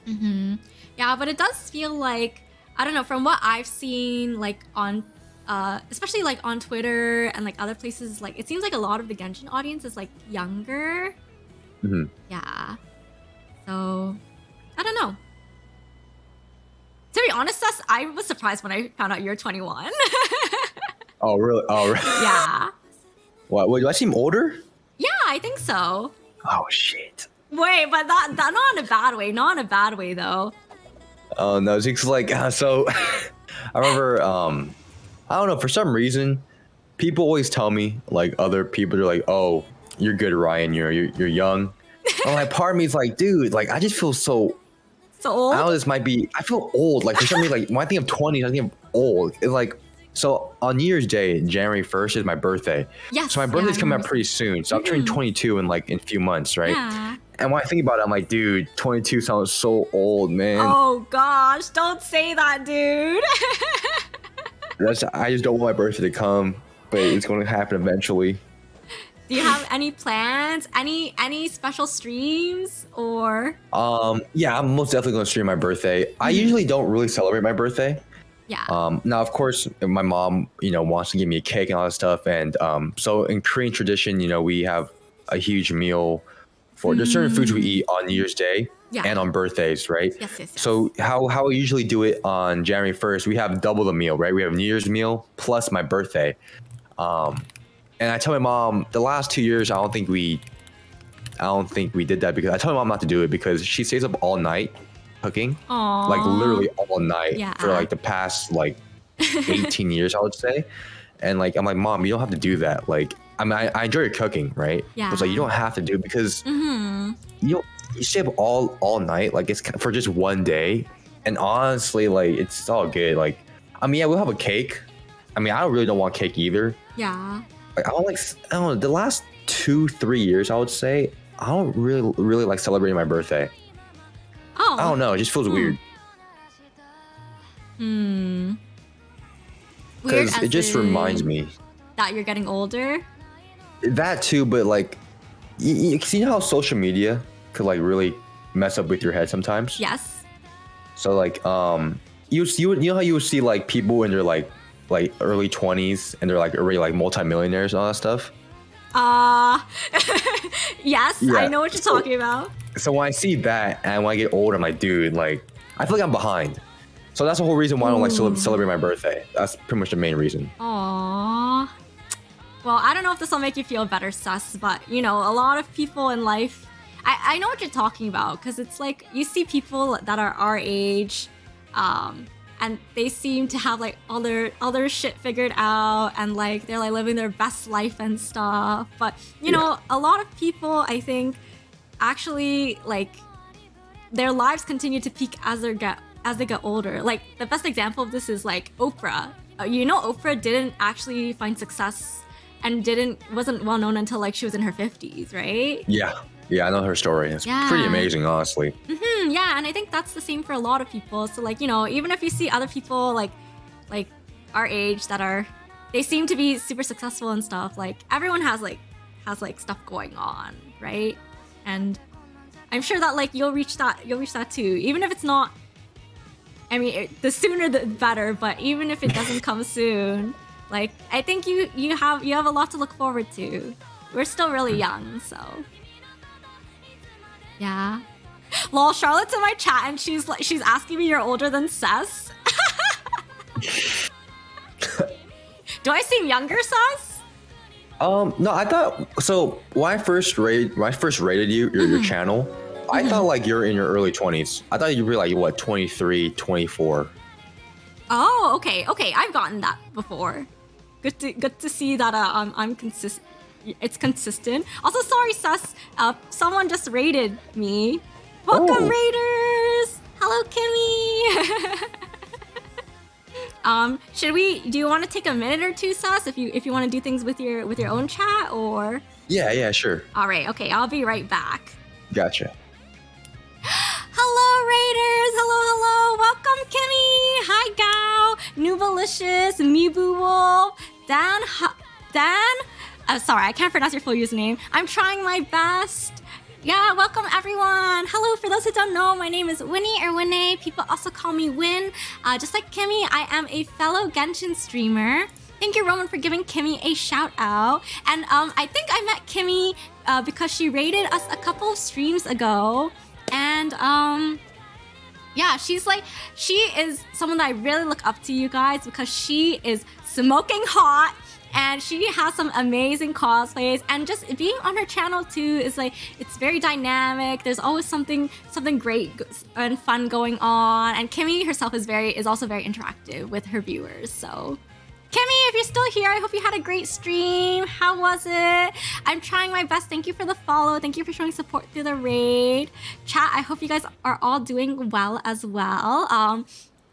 Speaker 1: Yeah, but it does feel like, I don't know, from what I've seen, like on, especially like on Twitter and like other places, like it seems like a lot of the Genshin audience is like younger. Yeah. So, I don't know. To be honest, Sess, I was surprised when I found out you're 21.
Speaker 2: Oh, really? Oh, really?
Speaker 1: Yeah.
Speaker 2: What? Wait, do I seem older?
Speaker 1: Yeah, I think so.
Speaker 2: Oh, shit.
Speaker 1: Wait, but that not in a bad way. Not in a bad way, though.
Speaker 2: Oh, no, it's like, so, I remember, I don't know, for some reason, people always tell me, like, other people are like, oh, you're good, Ryan, you're young. And like, part of me is like, dude, like, I just feel so
Speaker 1: old?
Speaker 2: I know this might be, I feel old, like, for some reason, like, when I think of 20, I think of old. It's like, so on New Year's Day, January 1st is my birthday.
Speaker 1: Yes.
Speaker 2: So my birthday's coming up pretty soon. So I'm turning 22 in like in a few months, right?
Speaker 1: Yeah.
Speaker 2: And when I think about it, I'm like, dude, 22 sounds so old, man.
Speaker 1: Oh gosh, don't say that, dude.
Speaker 2: I just don't want my birthday to come, but it's going to happen eventually.
Speaker 1: Do you have any plans? Any special streams or?
Speaker 2: Yeah, I'm most definitely going to stream my birthday. I usually don't really celebrate my birthday.
Speaker 1: Yeah.
Speaker 2: Now, of course, my mom, wants to give me a cake and all that stuff. And so in Korean tradition, we have a huge meal for there's certain foods we eat on New Year's Day and on birthdays, right?
Speaker 1: Yes.
Speaker 2: So how we usually do it on January 1st, we have double the meal, right? We have New Year's meal plus my birthday. And I tell my mom the last 2 years, I don't think we did that because I told my mom not to do it because she stays up all night cooking.
Speaker 1: Aww.
Speaker 2: Like literally all night for like the past like 18 years, I would say. And like I'm like, Mom, you don't have to do that. Like I mean, I enjoy your cooking, right? Yeah. But it's like you don't have to do it because you stay up all night. Like it's for just one day. And honestly, like it's all good. Like I mean, yeah, we'll have a cake. I mean, I really don't want cake either.
Speaker 1: Yeah.
Speaker 2: Like I don't know. The last 2-3 years, I would say I don't really like celebrating my birthday.
Speaker 1: Oh.
Speaker 2: I don't know. It just feels weird. Because it just reminds me
Speaker 1: that you're getting older.
Speaker 2: That too, but like, you know how social media could like really mess up with your head sometimes.
Speaker 1: Yes. So
Speaker 2: like, you know how you would see like people in their like early 20s and they're like already like multimillionaires and all that stuff.
Speaker 1: Yes, yeah. I know what you're talking about.
Speaker 2: So when I see that and when I get older, I'm like, dude, like I feel like I'm behind. So that's the whole reason why I don't like celebrate my birthday. That's pretty much the main reason.
Speaker 1: Aww. Well, I don't know if this will make you feel better, Sus, but a lot of people in life, I know what you're talking about because it's like you see people that are our age, and they seem to have like all their shit figured out and like they're like living their best life and stuff. But a lot of people, I think, actually like their lives continue to peak as they get older. Like the best example of this is like Oprah. Oprah didn't actually find success and wasn't well known until like she was in her 50s, right? Yeah, I know her story. It's pretty amazing, honestly. Yeah, and I think that's the same for a lot of people. So like, even if you see other people like our age that they seem to be super successful and stuff, like everyone has stuff going on, right? And I'm sure that like you'll reach that too, even if it's not. I mean, the sooner the better, but even if it doesn't come soon, like I think you have a lot to look forward to. We're still really young, so yeah. Lol, Charlotte's in my chat and she's asking me you're older than Sess. Do I seem younger, Sess?
Speaker 2: No, I thought so. When I first rated you, your channel, I thought like you're in your early 20s. I thought you were like what 23, 24.
Speaker 1: Oh, okay, okay. I've gotten that before. Good to see that I'm consistent. It's consistent. Also, sorry, Sus. Someone just raided me. Welcome, raiders. Hello, Kimmy. Should we? Do you want to take a minute or two, Sus? If you want to do things with your own chat, or?
Speaker 2: Yeah, sure.
Speaker 1: All right. Okay, I'll be right back.
Speaker 2: Gotcha.
Speaker 1: Hello, Raiders! Hello! Welcome, Kimmy! Hi, Gao! Nubalicious, Mibu Wolf, Dan? Sorry, I can't pronounce your full username. I'm trying my best. Yeah, welcome, everyone! Hello, for those who don't know, my name is Winnie or Winnie. People also call me Whin. Just like Kimmy, I am a fellow Genshin streamer. Thank you, Roman, for giving Kimmy a shout out. And I think I met Kimmy because she raided us a couple of streams ago. And yeah, she is someone that I really look up to, you guys, because she is smoking hot and she has some amazing cosplays, and just being on her channel too is like, it's very dynamic. There's always something great and fun going on, and Kimmy herself is also very interactive with her viewers. So Kimmy, if you're still here, I hope you had a great stream. How was it? I'm trying my best. Thank you for the follow. Thank you for showing support through the raid. Chat, I hope you guys are all doing well as well.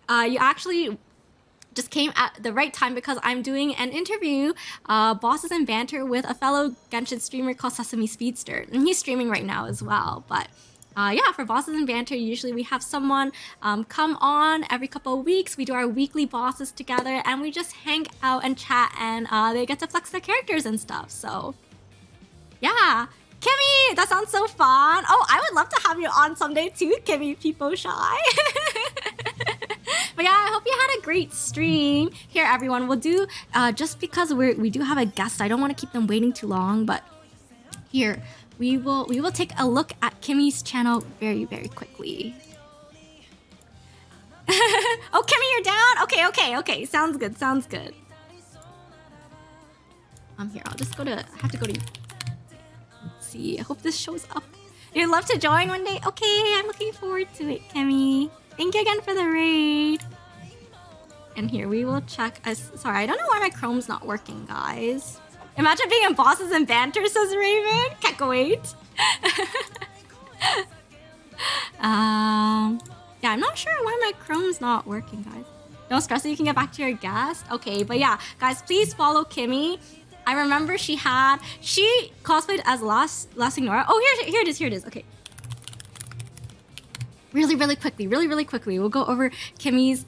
Speaker 1: You actually just came at the right time because I'm doing an interview, Bosses and Banter, with a fellow Genshin streamer called SesameSpeedster. And he's streaming right now as well, but yeah, for Bosses and Banter, usually we have someone come on every couple of weeks. We do our weekly bosses together, and we just hang out and chat, and they get to flex their characters and stuff. So yeah, Kimmy, that sounds so fun. Oh, I would love to have you on someday too, Kimmy People Shy. But yeah, I hope you had a great stream. Here, everyone, we'll do, just because we do have a guest, I don't want to keep them waiting too long, but here, we will take a look at Kimmy's channel very, very quickly. Oh, Kimmy, you're down? Okay. Sounds good. Here, I'll just I have to go to, let's see, I hope this shows up. You'd love to join one day? Okay, I'm looking forward to it, Kimmy. Thank you again for the raid. And here, we will check. Sorry, I don't know why my Chrome's not working, guys. Imagine being in Bosses and Banter, says Raven. Can't wait. Yeah, I'm not sure why my Chrome's not working, guys. Don't stress that you can get back to your guest. Okay, but yeah, guys, please follow Kimmy. I remember she cosplayed as Last Ignora. Oh, here it is. Okay. Really quickly. We'll go over Kimmy's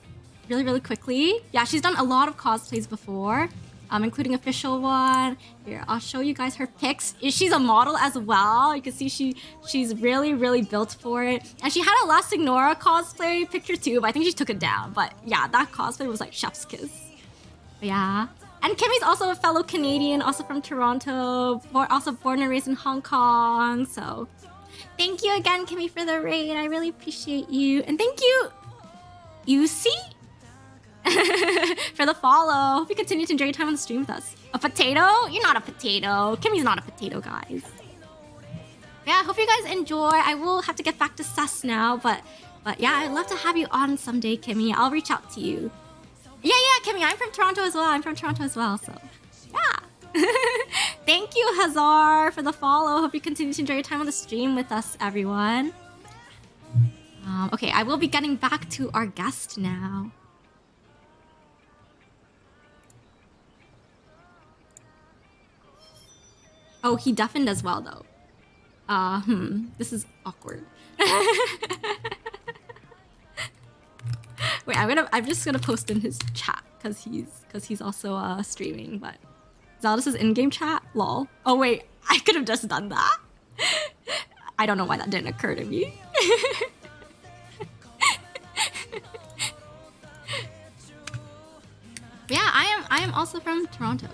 Speaker 1: really quickly. Yeah, she's done a lot of cosplays before. Including official one. Here, I'll show you guys her pics. She's a model as well. You can see she's really built for it. And she had a Last Ignora cosplay picture too, but I think she took it down. But yeah, that cosplay was like chef's kiss. But yeah. And Kimmy's also a fellow Canadian, also from Toronto, also born and raised in Hong Kong. So thank you again, Kimmy, for the raid. I really appreciate you. And thank you, UC, for the follow. Hope you continue to enjoy your time on the stream with us. A potato? You're not a potato. Kimmy's not a potato, guys. Yeah, hope you guys enjoy. I will have to get back to Sus now, but yeah, I'd love to have you on someday, Kimmy. I'll reach out to you. Yeah, Kimmy, I'm from Toronto as well. So yeah. Thank you, Hazar, for the follow. Hope you continue to enjoy your time on the stream with us, everyone. Okay, I will be getting back to our guest now. Oh, he deafened as well, though. This is awkward. Wait, I'm just gonna post in his chat because he's also streaming. But Zeldas's in-game chat, lol. Oh wait, I could have just done that. I don't know why that didn't occur to me. But yeah, I am also from Toronto.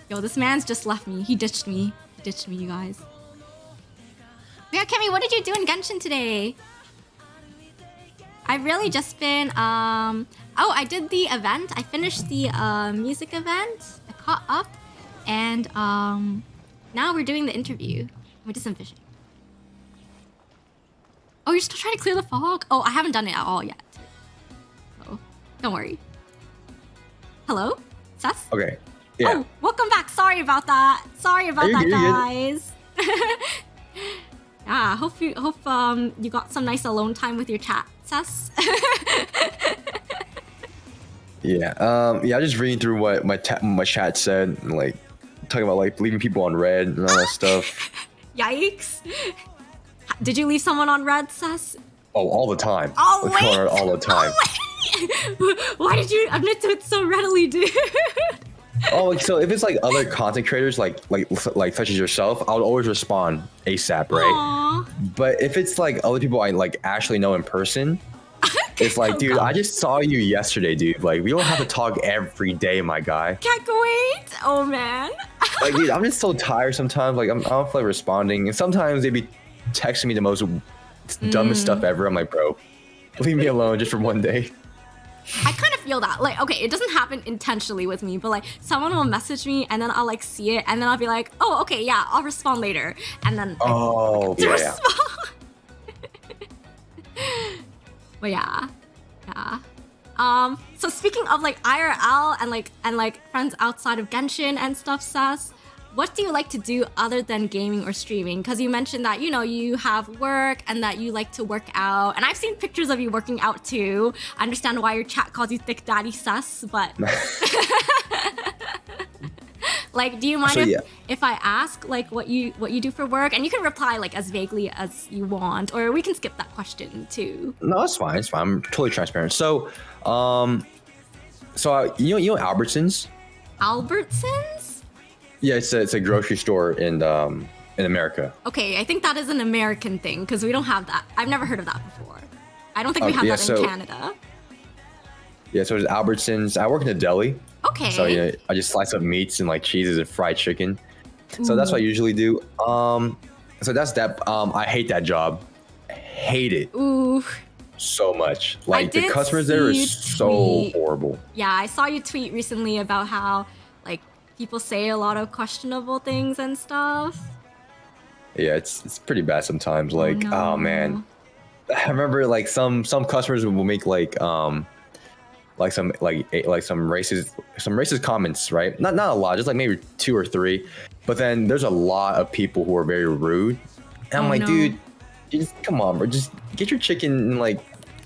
Speaker 1: Yo, this man's just left me. He ditched me, you guys. Yeah, Kimmy, what did you do in Genshin today? I've really just been I did the event. I finished the music event. I caught up, and now we're doing the interview. We did some fishing. Oh, you're still trying to clear the fog? Oh, I haven't done it at all yet. So don't worry. Hello, Seth?
Speaker 2: Okay. Yeah.
Speaker 1: Oh, welcome back. Sorry about that. Sorry about that, guys. Yeah, hope you got some nice alone time with your chat, Sess.
Speaker 2: Yeah. Yeah. Just reading through what my chat said, and like talking about like leaving people on red and all that stuff.
Speaker 1: Yikes! Did you leave someone on red, Sess?
Speaker 2: Oh, all the time.
Speaker 1: Oh wait!
Speaker 2: All the time.
Speaker 1: Oh, why did you admit to it so readily, dude?
Speaker 2: Oh, so if it's like other content creators, like such as yourself, I would always respond ASAP, right?
Speaker 1: Aww.
Speaker 2: But if it's like other people I like actually know in person, it's like, dude, I just saw you yesterday, dude. Like, we don't have to talk every day, my guy.
Speaker 1: Can't wait. Oh man.
Speaker 2: Like, dude, I'm just so tired sometimes. Like, I don't feel like responding, and sometimes they be texting me the most dumbest stuff ever. I'm like, bro, leave me alone just for one day.
Speaker 1: I kind of feel that. Like, okay, it doesn't happen intentionally with me, but like someone will message me and then I'll like see it and then I'll be like, oh, okay, yeah, I'll respond later. And then
Speaker 2: oh, yeah.
Speaker 1: But yeah. So speaking of like IRL and like friends outside of Genshin and stuff, Sass, what do you like to do other than gaming or streaming? Because you mentioned that, you know, you have work and that you like to work out. And I've seen pictures of you working out too. I understand why your chat calls you Thick Daddy Sus, but... Like, do you mind if I ask like what you do for work? And you can reply like as vaguely as you want, or we can skip that question too.
Speaker 2: No, it's fine. It's fine. I'm totally transparent. So, you know Albertsons?
Speaker 1: Albertsons?
Speaker 2: Yeah, it's a grocery store in America.
Speaker 1: Okay, I think that is an American thing because we don't have that. I've never heard of that before. I don't think we have that in Canada.
Speaker 2: Yeah, so there's Albertsons. I work in a deli.
Speaker 1: Okay.
Speaker 2: So yeah, I just slice up meats and like cheeses and fried chicken. So that's what I usually do. So that's that. I hate that job. Hate it.
Speaker 1: Ooh.
Speaker 2: So much. Like the customers there are so horrible.
Speaker 1: Yeah, I saw you tweet recently about how like people say a lot of questionable things and stuff.
Speaker 2: Yeah, it's pretty bad sometimes. Like, oh man, I remember like some customers will make like some racist comments, right? Not a lot, just like maybe 2 or 3. But then there's a lot of people who are very rude, and I'm like, dude, just come on, bro, just get your chicken and like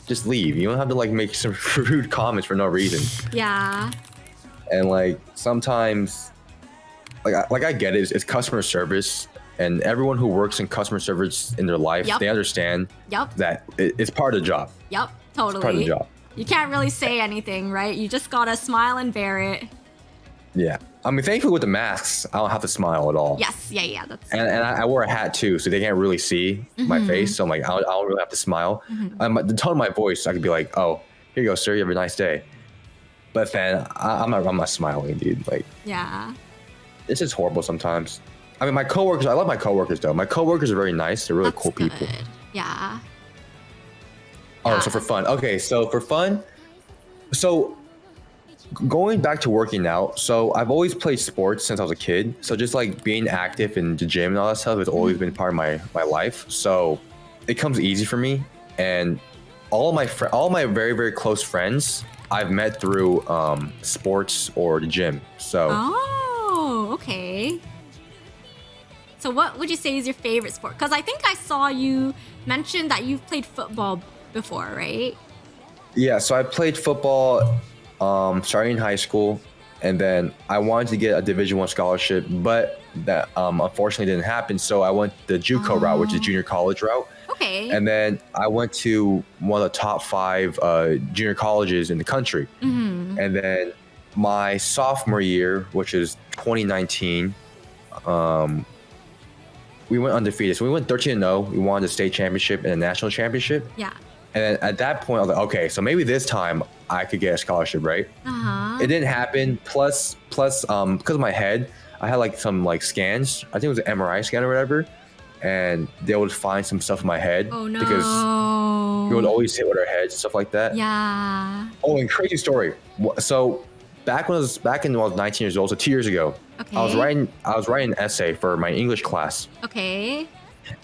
Speaker 2: just leave. You don't have to like make some rude comments for no reason.
Speaker 1: Yeah.
Speaker 2: And like sometimes, like I get it, it's customer service, and everyone who works in customer service in their life, they understand that it's part of the job.
Speaker 1: Yep, totally.
Speaker 2: It's part of the job.
Speaker 1: You can't really say anything, right? You just gotta smile and bear it.
Speaker 2: Yeah, I mean, thankfully with the masks, I don't have to smile at all.
Speaker 1: Yes, yeah, that's.
Speaker 2: And I wear a hat too, so they can't really see my face. So I'm like, I don't really have to smile. The tone of my voice, I could be like, "Oh, here you go, sir. You have a nice day." But then I'm not smiling, dude. Like,
Speaker 1: yeah,
Speaker 2: it's just horrible sometimes. I mean, my coworkers, I love my coworkers though. My coworkers are very nice. They're really cool people.
Speaker 1: Yeah.
Speaker 2: Oh, so for fun. Okay, so for fun, so going back to working out, so I've always played sports since I was a kid. So just like being active in the gym and all that stuff has always been part of my life. So it comes easy for me. And all my very, very close friends, I've met through sports or the gym. So.
Speaker 1: Oh, okay. So what would you say is your favorite sport? Because I think I saw you mention that you've played football before, right?
Speaker 2: Yeah, so I played football starting in high school, and then I wanted to get a Division I scholarship, but that unfortunately didn't happen. So I went the JUCO route, which is junior college route.
Speaker 1: Okay.
Speaker 2: And then I went to one of the top 5 junior colleges in the country. And then my sophomore year, which is 2019, we went undefeated. So we went 13-0. We won the state championship and the national championship.
Speaker 1: Yeah.
Speaker 2: And then at that point, I was like, okay, so maybe this time I could get a scholarship, right? It didn't happen. Plus, because of my head, I had like some like scans. I think it was an MRI scan or whatever. And they would find some stuff in my head.
Speaker 1: Oh no.
Speaker 2: Because we would always hit with our heads and stuff like that.
Speaker 1: Yeah.
Speaker 2: Oh, and crazy story. So back when I was 19 years old, so 2 years ago,
Speaker 1: Okay.
Speaker 2: I was writing an essay for my English class,
Speaker 1: Okay.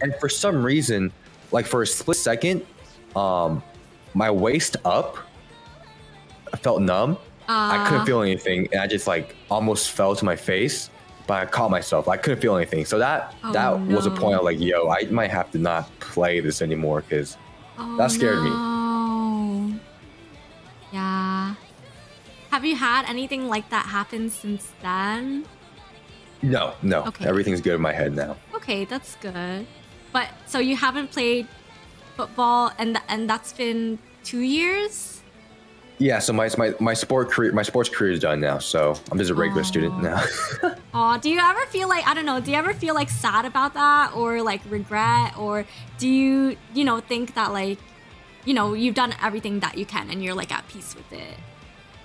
Speaker 2: and for some reason, like for a split second, my waist up felt numb. I couldn't feel anything, and I just like almost fell to my face, but I caught myself. I couldn't feel anything, so that was a point of like, yo, I might have to not play this anymore because that scared me.
Speaker 1: Yeah. Have you had anything like that happen since then?
Speaker 2: No.
Speaker 1: Okay.
Speaker 2: Everything's good in my head now.
Speaker 1: Okay, that's good. But so you haven't played football, and that's been 2 years?
Speaker 2: Yeah, so my sports career is done now, so I'm just a regular student now.
Speaker 1: Do you ever feel like, I don't know, do you ever feel like sad about that, or like regret, or do you think that like, you've done everything that you can and you're like at peace with it?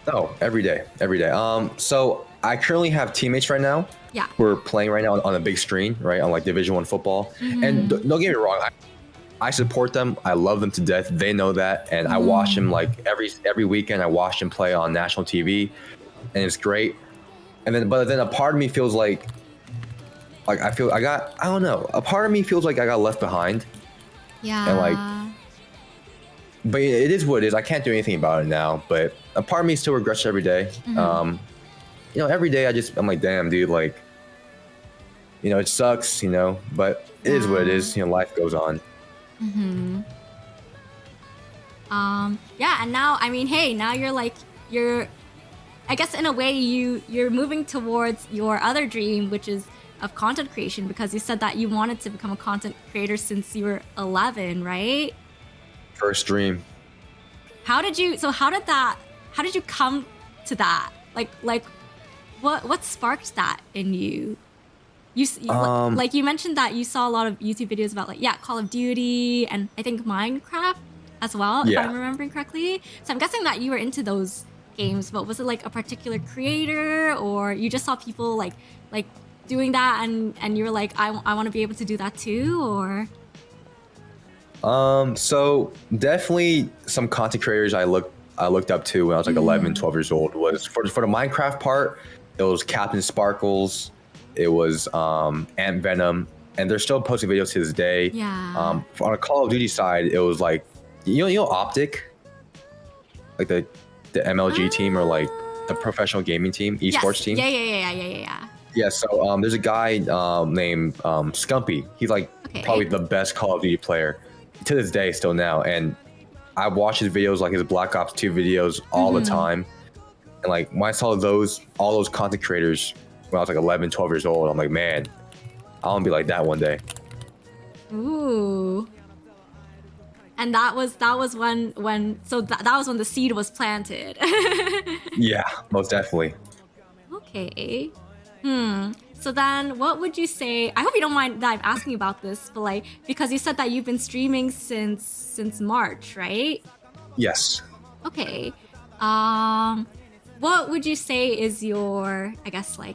Speaker 2: Oh, every day. So I currently have teammates right now.
Speaker 1: Yeah.
Speaker 2: Who are playing right now on a big screen, right, on like Division 1 football. And don't get me wrong, I support them. I love them to death. They know that, and I watch them like every weekend. I watch them play on national TV, and it's great. But then a part of me feels like I don't know. A part of me feels like I got left behind.
Speaker 1: Yeah.
Speaker 2: And like, but it is what it is. I can't do anything about it now. But a part of me still regrets every day. Every day I'm like, damn, dude, like, it sucks, but it is what it is. Life goes on.
Speaker 1: Yeah, and now, I mean, hey, now you're I guess in a way you're moving towards your other dream, which is of content creation, because you said that you wanted to become a content creator since you were 11, right?
Speaker 2: First dream.
Speaker 1: How did you come to that? Like what sparked that in you? Like you mentioned that you saw a lot of YouTube videos about Call of Duty and I think Minecraft as well, if I'm remembering correctly. So I'm guessing that you were into those games, but was it like a particular creator, or you just saw people like doing that and you were like, I want to be able to do that too, or?
Speaker 2: So definitely some content creators I looked up to when I was like 11, 12 years old was for the Minecraft part, it was Captain Sparkles. It was Ant Venom, and they're still posting videos to this day.
Speaker 1: Yeah.
Speaker 2: On a Call of Duty side, it was like Optic, like the MLG team, or like the professional gaming team, esports team.
Speaker 1: Yeah.
Speaker 2: Yeah. So there's a guy named Scumpy. He's like probably the best Call of Duty player to this day, still now. And I watch his videos, like his Black Ops 2 videos, all the time. And like when I saw all those content creators when I was like 11, 12 years old, I'm like, man, I want to be like that one day.
Speaker 1: Ooh. And that was when that was when the seed was planted.
Speaker 2: Yeah, most definitely.
Speaker 1: Okay. So then what would you say, I hope you don't mind that I'm asking about this, but like, because you said that you've been streaming since March, right?
Speaker 2: Yes.
Speaker 1: Okay. What would you say is your, I guess, like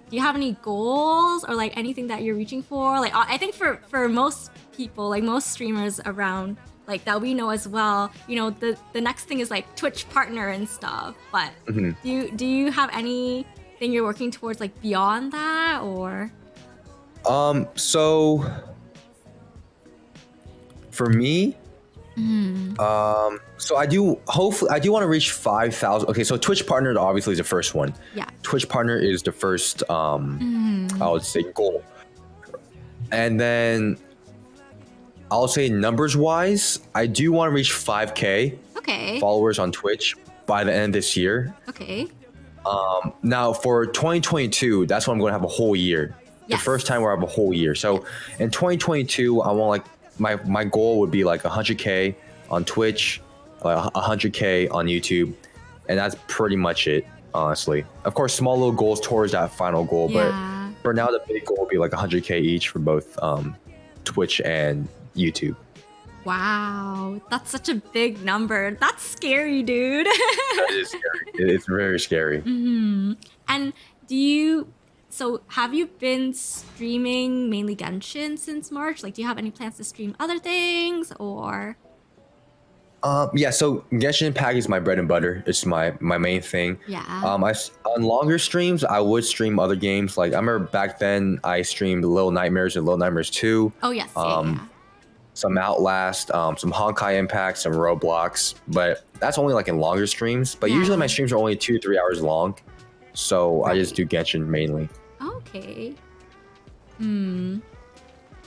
Speaker 1: do you have any goals or like anything that you're reaching for? Like I think for most people, like most streamers around like that we know as well, the next thing is like Twitch partner and stuff. But do you have anything you're working towards like beyond that, or?
Speaker 2: So for me, so I do want to reach 5,000. Okay, so Twitch partner obviously is the first one.
Speaker 1: Yeah.
Speaker 2: Twitch partner is the first I would say goal. And then I'll say numbers wise, I do want to reach 5K followers on Twitch by the end of this year.
Speaker 1: Okay.
Speaker 2: Now for 2022, that's when I'm going to have a whole year.
Speaker 1: Yes.
Speaker 2: The first time where I have a whole year. So in 2022, I want like my goal would be like 100K on Twitch, 100K on YouTube, and that's pretty much it, honestly. Of course, small little goals towards that final goal, but for now, the big goal would be like 100K each for both Twitch and YouTube.
Speaker 1: Wow, that's such a big number. That's scary, dude.
Speaker 2: That is scary. It's very scary.
Speaker 1: And do you So have you been streaming mainly Genshin since March? Like, do you have any plans to stream other things or?
Speaker 2: Yeah, so Genshin Impact is my bread and butter. It's my main thing.
Speaker 1: Yeah.
Speaker 2: On longer streams, I would stream other games. Like I remember back then, I streamed Little Nightmares and Little Nightmares 2.
Speaker 1: Oh yes.
Speaker 2: Some Outlast, some Honkai Impact, some Roblox. But that's only like in longer streams. But usually my streams are only 2 to 3 hours long, so I just do Genshin mainly.
Speaker 1: Okay. Do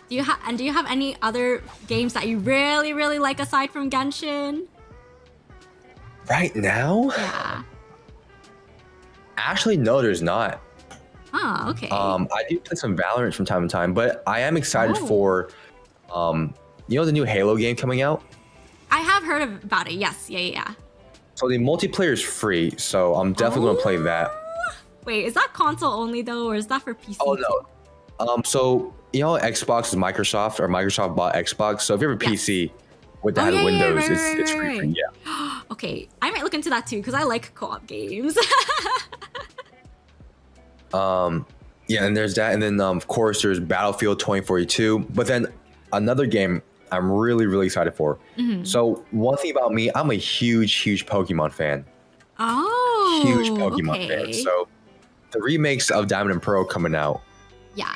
Speaker 1: you have any other games that you really, really like aside from Genshin?
Speaker 2: Right now?
Speaker 1: Yeah.
Speaker 2: Actually, no, there's not.
Speaker 1: Oh, okay.
Speaker 2: I do play some Valorant from time to time, but I am excited for, the new Halo game coming out.
Speaker 1: I have heard about it. Yes, yeah.
Speaker 2: So the multiplayer is free, so I'm definitely gonna play that.
Speaker 1: Wait, is that console only though, or is that for PC?
Speaker 2: Oh no. So Xbox is Microsoft, or Microsoft bought Xbox. So if you have a PC with that Windows, it's free. Yeah.
Speaker 1: Okay, I might look into that too because I like co-op games.
Speaker 2: Yeah, and there's that, and then of course there's Battlefield 2042. But then another game I'm really, really excited for. So one thing about me, I'm a huge Pokemon fan.
Speaker 1: Oh,
Speaker 2: Huge Pokemon fan. So the remakes of Diamond and Pearl coming out.
Speaker 1: Yeah.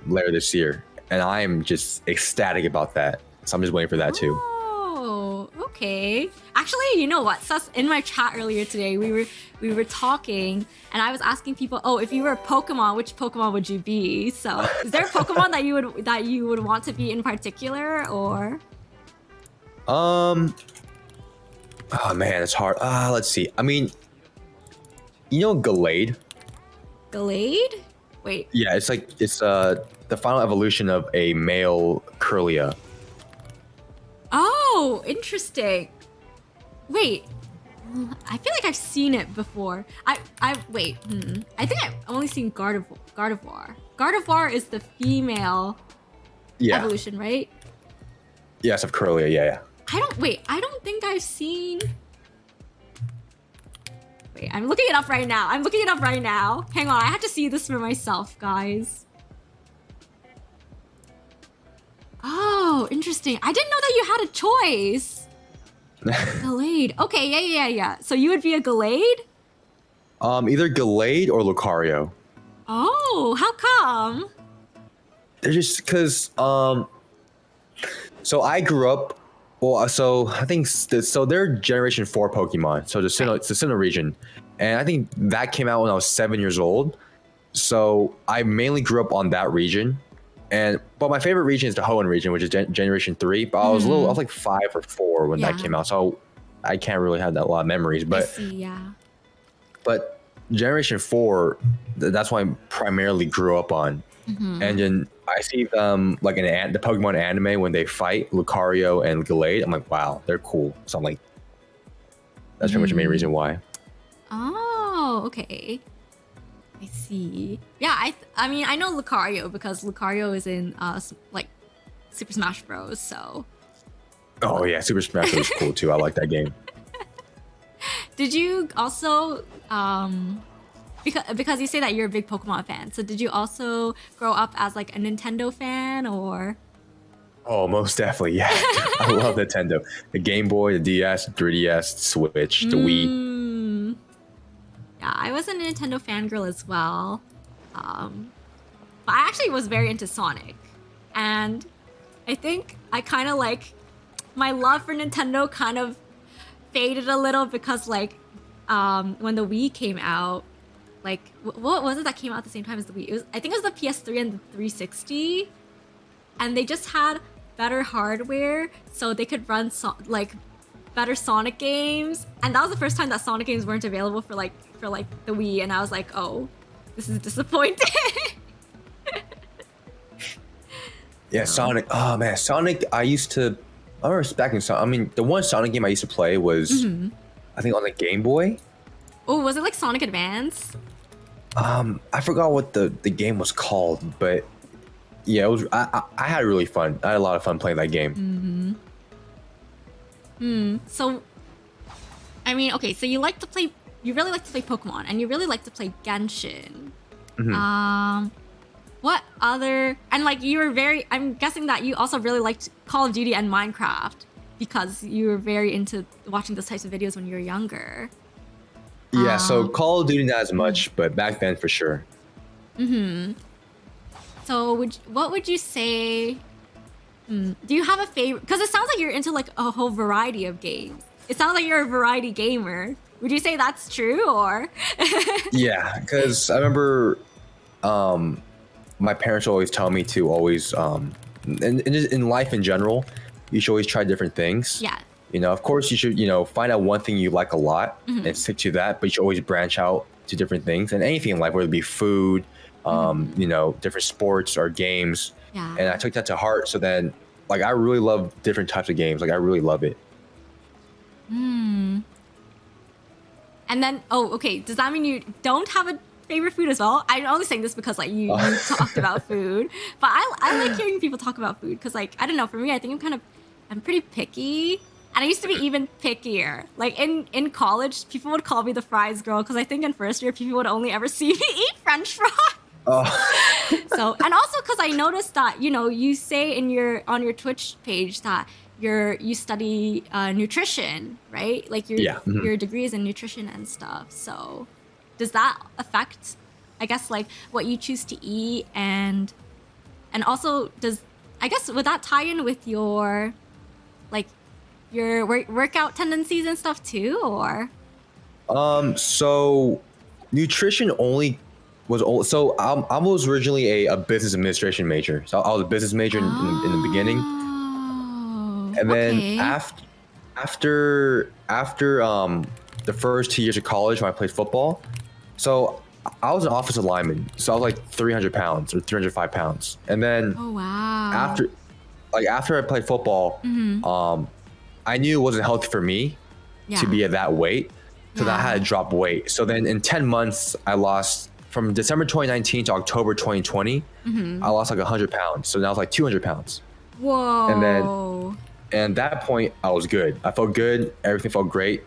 Speaker 2: Later this year, and I am just ecstatic about that. So I'm just waiting for that too.
Speaker 1: Oh, okay. Actually, you know what? Sus, in my chat earlier today, we were talking, and I was asking people, oh, if you were a Pokemon, which Pokemon would you be? So, is there a Pokemon that you would want to be in particular, or?
Speaker 2: Oh man, it's hard. Let's see. I mean, Gallade.
Speaker 1: Gallade? Wait.
Speaker 2: Yeah, it's the final evolution of a male Kirlia.
Speaker 1: Oh, interesting. Wait, I feel like I've seen it before. I think I've only seen Gardevoir. Gardevoir is the female evolution, right?
Speaker 2: Yes, of Kirlia. Yeah.
Speaker 1: I don't think I've seen. Wait, I'm looking it up right now. Hang on, I have to see this for myself, guys. Oh, interesting. I didn't know that you had a choice. Gallade. Okay, yeah. So you would be a Gallade?
Speaker 2: Either Gallade or Lucario.
Speaker 1: Oh, how come?
Speaker 2: They're just because so I grew up. Well, so I think they're Generation 4 Pokemon. So it's the Sinnoh region, and I think that came out when I was 7 years old. So I mainly grew up on that region, but my favorite region is the Hoenn region, which is Generation 3. But I was like 5 or 4 when that came out, so I can't really have that a lot of memories. But
Speaker 1: I see, yeah.
Speaker 2: But Generation 4, that's what I primarily grew up on. And then I see them like in the Pokemon anime when they fight Lucario and Gallade. I'm like, wow, they're cool. So I'm like, that's pretty much the main reason why.
Speaker 1: Oh, okay. I see. Yeah, I mean, I know Lucario because Lucario is in like Super Smash Bros. So.
Speaker 2: Oh yeah, Super Smash Bros. Is cool too. I like that game.
Speaker 1: Did you also because you say that you're a big Pokemon fan, so did you also grow up as like a Nintendo fan, or?
Speaker 2: Oh, most definitely, yeah. I love Nintendo. The Game Boy, the DS, 3DS, Switch, the Wii.
Speaker 1: Yeah, I was a Nintendo fangirl as well. But I actually was very into Sonic. And I think I kind of like, my love for Nintendo kind of faded a little because like, when the Wii came out, like, what was it that came out at the same time as the Wii? I think it was the PS3 and the 360. And they just had better hardware so they could run better Sonic games. And that was the first time that Sonic games weren't available for the Wii. And I was like, oh, this is disappointing.
Speaker 2: Yeah, Sonic. Oh man, Sonic. I remember back in Sonic. I mean, the one Sonic game I used to play was, I think on the Game Boy.
Speaker 1: Oh, was it like Sonic Advance?
Speaker 2: I forgot what the game was called, but yeah, it was. I had really fun. I had a lot of fun playing that game.
Speaker 1: So, I mean, okay, so you really like to play Pokemon, and you really like to play Genshin. What other, and like you were very, I'm guessing that you also really liked Call of Duty and Minecraft because you were very into watching those types of videos when you were younger.
Speaker 2: Yeah, so Call of Duty not as much, but back then for sure.
Speaker 1: So what would you say, do you have a favorite, because it sounds like you're into like a whole variety of games. It sounds like you're a variety gamer. Would you say that's true, or?
Speaker 2: Yeah, because I remember my parents always tell me to always, in life in general, you should always try different things.
Speaker 1: Yeah.
Speaker 2: You know, of course, you should, find out one thing you like a lot and stick to that, but you should always branch out to different things and anything in life, whether it be food, different sports or games.
Speaker 1: Yeah.
Speaker 2: And I took that to heart. So then, like, I really love different types of games. Like, I really love it.
Speaker 1: And then, okay. Does that mean you don't have a favorite food as well? I'm only saying this because like you talked about food, but I like hearing people talk about food because like, I don't know, for me, I think I'm pretty picky. And I used to be even pickier. Like in college, people would call me the fries girl because I think in first year, people would only ever see me eat French fries. So, and also because I noticed that, you say on your Twitch page that you study nutrition, right? Like your degree is in nutrition and stuff. So does that affect, I guess, like what you choose to eat, and also would that tie in with your workout tendencies and stuff too, or?
Speaker 2: So nutrition so I was originally a business administration major. So I was a business major in the beginning. And then after the first 2 years of college when I played football, so I was an offensive lineman. So I was like 300 pounds or 305 pounds. And then after I played football, I knew it wasn't healthy for me to be at that weight. So then I had to drop weight. So then in 10 months, I lost from December 2019 to October 2020. I lost like 100 pounds. So now I was like 200 pounds.
Speaker 1: Whoa.
Speaker 2: And at that point, I was good. I felt good. Everything felt great.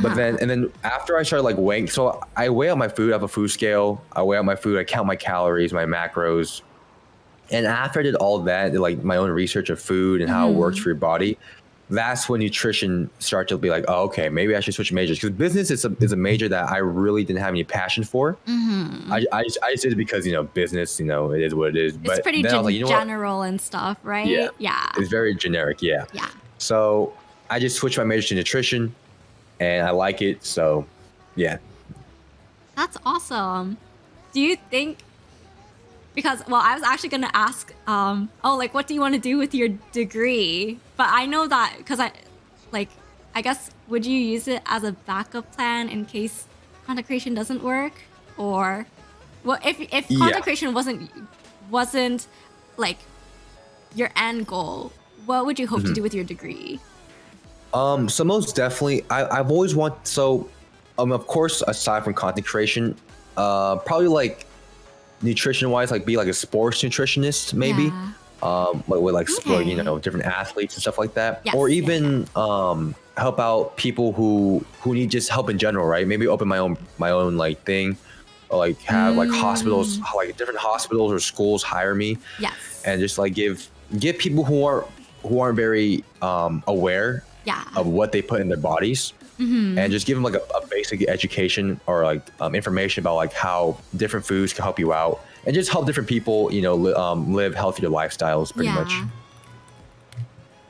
Speaker 2: But then after I started like weighing, so I weigh out my food. I have a food scale. I weigh out my food. I count my calories, my macros. And after I did all that, like my own research of food and how it works for your body, that's when nutrition started to be like, oh, okay, maybe I should switch majors. Because business is a major that I really didn't have any passion for. I just did it because, business, it is what it is.
Speaker 1: It's pretty general and stuff, right? Yeah.
Speaker 2: It's very generic, yeah.
Speaker 1: Yeah.
Speaker 2: So I just switched my major to nutrition, and I like it. So, yeah.
Speaker 1: That's awesome. Do you think, because, I was actually going to ask, what do you want to do with your degree? But I know that, because I guess, would you use it as a backup plan in case content creation doesn't work? Or, if content creation wasn't like your end goal, what would you hope to do with your degree?
Speaker 2: So most definitely, I've always wanted, of course, aside from content creation, probably like, nutrition wise, like be like a sports nutritionist maybe, with different athletes and stuff like that, or even help out people who need just help in general, right? Maybe open my own like thing, or like have like hospitals, like different hospitals or schools hire me, and just like give people who aren't very aware of what they put in their bodies. And just give them like a basic education or like information about like how different foods can help you out, and just help different people, live healthier lifestyles pretty much.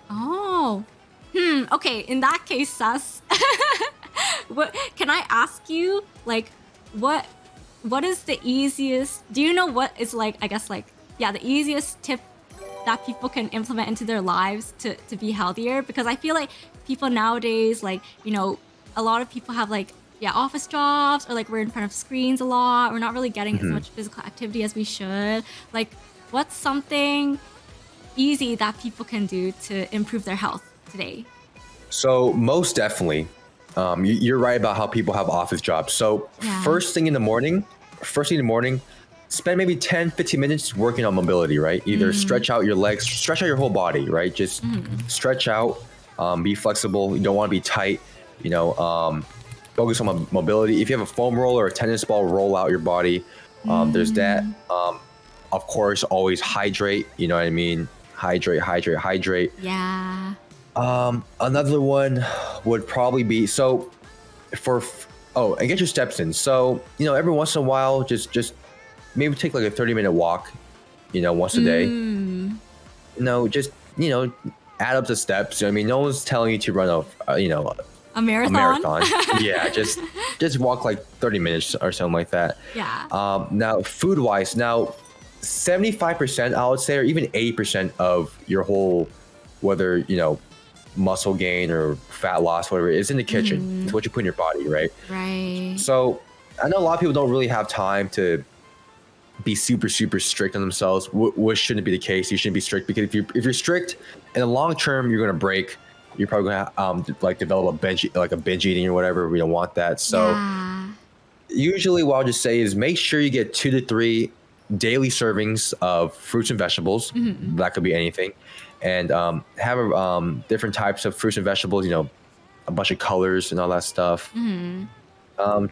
Speaker 1: Oh, okay. In that case, Sas, what can I ask you? Like, what is the easiest? Do you know what is like? I guess like the easiest tip that people can implement into their lives to be healthier, because I feel like people nowadays, like, a lot of people have like office jobs, or like we're in front of screens a lot. We're not really getting as much physical activity as we should. Like, what's something easy that people can do to improve their health today? So
Speaker 2: most definitely, you're right about how people have office jobs. So first thing in the morning, spend maybe 10-15 minutes working on mobility, right? Either stretch out your legs, stretch out your whole body, right? Just stretch out, be flexible. You don't want to be tight, focus on mobility. If you have a foam roller or a tennis ball, roll out your body. There's that.
Speaker 1: Mm,
Speaker 2: Of course, always hydrate. You know what I mean? Hydrate.
Speaker 1: yeah.
Speaker 2: Another one would probably be so for oh, and get your steps in. So every once in a while, just maybe take like a 30-minute walk. Once a day.
Speaker 1: Mm,
Speaker 2: Just add up the steps. I mean, no one's telling you to run
Speaker 1: a
Speaker 2: a
Speaker 1: marathon?
Speaker 2: marathon. Yeah, just walk like 30 minutes or something like that.
Speaker 1: Yeah.
Speaker 2: Now, food wise, now 75%, I would say, or even 80% of your whole, whether muscle gain or fat loss, whatever, is in the kitchen. It's what you put in your body, right?
Speaker 1: Right.
Speaker 2: So I know a lot of people don't really have time to be super strict on themselves, which shouldn't be the case. You shouldn't be strict, because if you're strict in the long term, you're gonna break. You're probably gonna like develop a binge eating or whatever. We don't want that. So
Speaker 1: Yeah.
Speaker 2: usually, what I'll just say is make sure you get 2 to 3 daily servings of fruits and vegetables. That could be anything, and have different types of fruits and vegetables. A bunch of colors and all that stuff.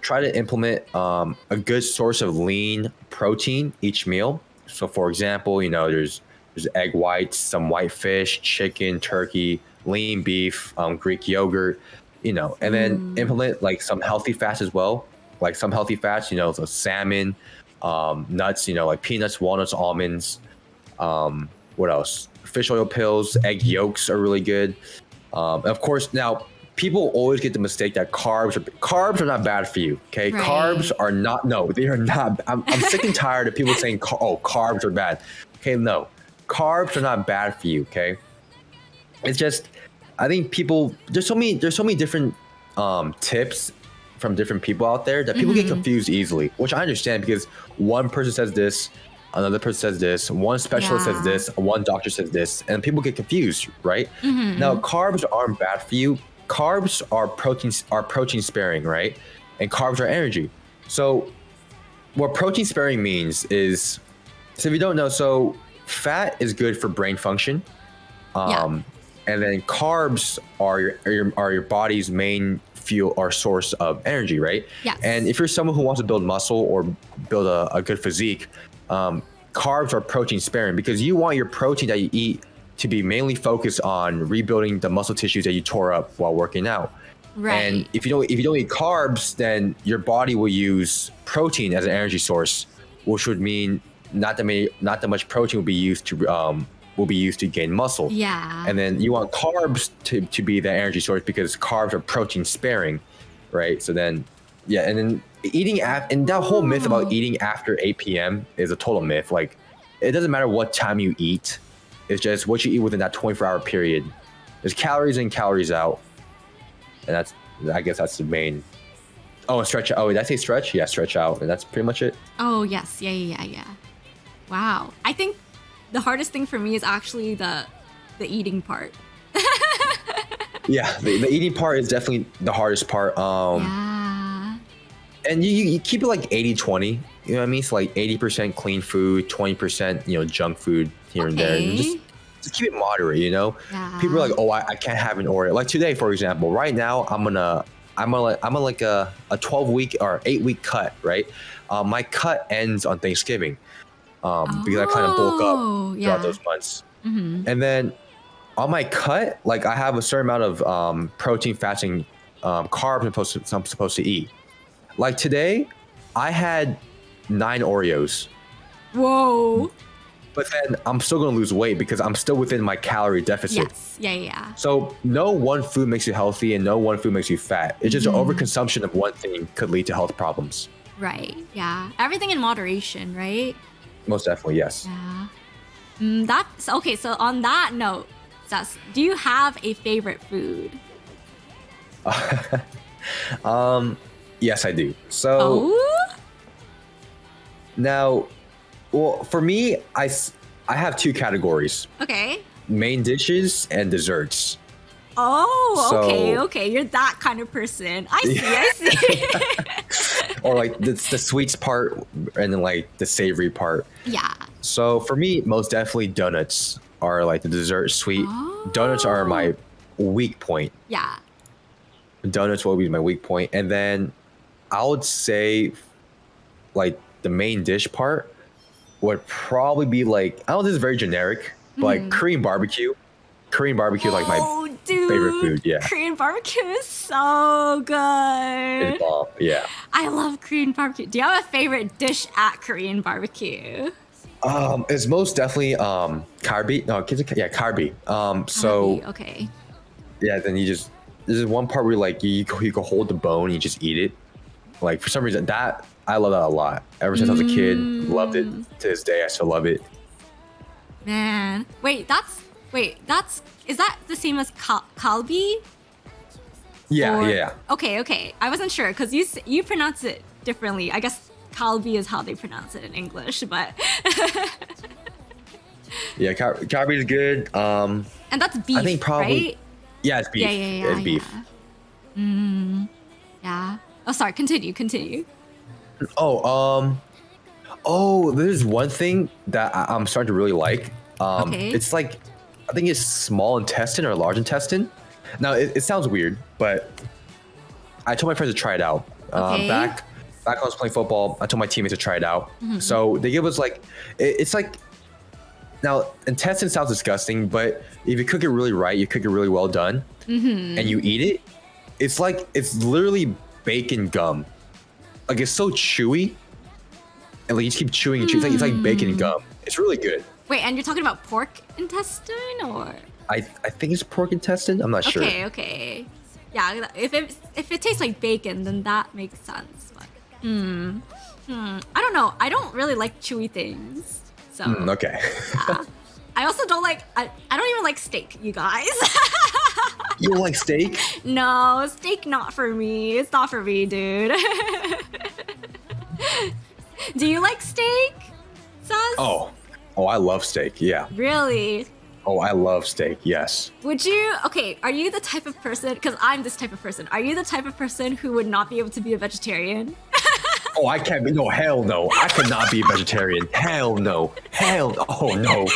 Speaker 2: Try to implement a good source of lean protein each meal. So, for example, there's egg whites, some white fish, chicken, turkey, lean beef, Greek yogurt, and then implement like some healthy fats as well. Like some healthy fats, so salmon, nuts, like peanuts, walnuts, almonds. What else? Fish oil pills, egg yolks are really good. And of course, now people always get the mistake that carbs are not bad for you. Okay,
Speaker 1: Right.
Speaker 2: carbs are not. No, they are not. I'm sick and tired of people saying, "Oh, carbs are bad." Okay, no, carbs are not bad for you. Okay, it's just I think people there's so many different tips from different people out there that people get confused easily, which I understand, because one person says this, another person says this, one specialist says this, one doctor says this, and people get confused, right? Now, carbs aren't bad for you. Carbs are protein sparing, right? And carbs are energy. So what protein sparing means is, so if you don't know, so fat is good for brain function. And then carbs are your body's main fuel or source of energy, right?
Speaker 1: Yes.
Speaker 2: And if you're someone who wants to build muscle or build a good physique, carbs are protein sparing, because you want your protein that you eat to be mainly focused on rebuilding the muscle tissues that you tore up while working out.
Speaker 1: Right.
Speaker 2: And if you don't eat carbs, then your body will use protein as an energy source, which would mean not that much protein will be used to gain muscle.
Speaker 1: Yeah.
Speaker 2: And then you want carbs to be the energy source, because carbs are protein sparing, right? So then, yeah, and then and that whole myth about eating after 8 p.m. is a total myth. Like, it doesn't matter what time you eat. It's just what you eat within that 24-hour period. There's calories in, calories out. And I guess that's the main. Oh, stretch. Oh, did I say stretch? Yeah, stretch out. And that's pretty much it.
Speaker 1: Oh, yes. Yeah. Wow. I think the hardest thing for me is actually the eating part.
Speaker 2: Yeah, the eating part is definitely the hardest part.
Speaker 1: Yeah.
Speaker 2: And you keep it like 80-20. You know what I mean? So like 80% clean food, 20% junk food here and there. And just keep it moderate.
Speaker 1: Yeah.
Speaker 2: People are like, oh, I can't have an Oreo. Like today, for example, right now I'm on like a 12-week or 8-week cut, right? My cut ends on Thanksgiving, because I kind of bulk up throughout those months. And then on my cut, like I have a certain amount of protein, fats, and carbs I'm supposed to eat. Like today, I had 9 Oreos.
Speaker 1: Whoa.
Speaker 2: But then I'm still going to lose weight because I'm still within my calorie deficit.
Speaker 1: Yes. Yeah.
Speaker 2: So no one food makes you healthy and no one food makes you fat. It's just an overconsumption of one thing could lead to health problems.
Speaker 1: Right. Yeah. Everything in moderation, right?
Speaker 2: Most definitely, yes.
Speaker 1: Yeah. That's okay. So on that note, Sess, do you have a favorite food?
Speaker 2: Yes, I do. So now, well, for me, I have 2 categories:
Speaker 1: Okay.
Speaker 2: main dishes and desserts.
Speaker 1: Oh,
Speaker 2: So-
Speaker 1: okay. You're that kind of person. I see.
Speaker 2: Or like the sweets part and then like the savory part.
Speaker 1: Yeah.
Speaker 2: So for me, most definitely donuts are like the dessert sweet. Donuts are my weak point.
Speaker 1: Yeah.
Speaker 2: Donuts will be my weak point. And then I would say like the main dish part would probably be like, I don't know, this is very generic, but like Korean barbecue. Korean barbecue is like my favorite food. Yeah,
Speaker 1: Korean barbecue is so good.
Speaker 2: it's bomb. Yeah.
Speaker 1: I love Korean barbecue. Do you have a favorite dish at Korean barbecue?
Speaker 2: It's most definitely karbi. No, yeah, karbi. So
Speaker 1: Okay.
Speaker 2: yeah, then there's this one part where like you can hold the bone and you just eat it. Like for some reason that I love that a lot. Ever since I was a kid, loved it. To this day, I still love it.
Speaker 1: Man, is that the same as kalbi?
Speaker 2: Yeah,
Speaker 1: Or-
Speaker 2: yeah.
Speaker 1: Okay. I wasn't sure because you pronounce it differently. I guess kalbi is how they pronounce it in English, but
Speaker 2: Yeah, karbi is good.
Speaker 1: and that's beef,
Speaker 2: I think probably.
Speaker 1: right?
Speaker 2: Yeah, it's beef.
Speaker 1: Yeah.
Speaker 2: It's beef.
Speaker 1: Yeah. Oh, sorry. Continue.
Speaker 2: Oh, there's one thing that I'm starting to really like.
Speaker 1: Okay.
Speaker 2: It's like, I think it's small intestine or large intestine. Now it sounds weird, but I told my friends to try it out.
Speaker 1: Okay.
Speaker 2: Back when I was playing football, I told my teammates to try it out. So they give us like, it's like, now intestine sounds disgusting, but if you cook it really right, you cook it really well done, and you eat it, it's literally bacon gum. Like it's so chewy, and like you just keep chewing and chewing. It's like bacon gum. It's really good.
Speaker 1: Wait, and you're talking about pork intestine or?
Speaker 2: I think it's pork intestine. I'm not sure.
Speaker 1: Okay. Yeah, if it tastes like bacon, then that makes sense. But I don't know. I don't really like chewy things. So
Speaker 2: Okay.
Speaker 1: yeah. I also don't like. I don't even like steak, you guys.
Speaker 2: You don't like steak?
Speaker 1: No, steak not for me. It's not for me, dude. Do you like steak, Sus?
Speaker 2: Oh, I love steak. Yeah.
Speaker 1: Really?
Speaker 2: Oh, I love steak. Yes.
Speaker 1: Would you? Okay, are you the type of person? Because I'm this type of person. Are you the type of person who would not be able to be a vegetarian?
Speaker 2: Oh, I can't be. No, hell no. I cannot be a vegetarian. Hell no. Oh no.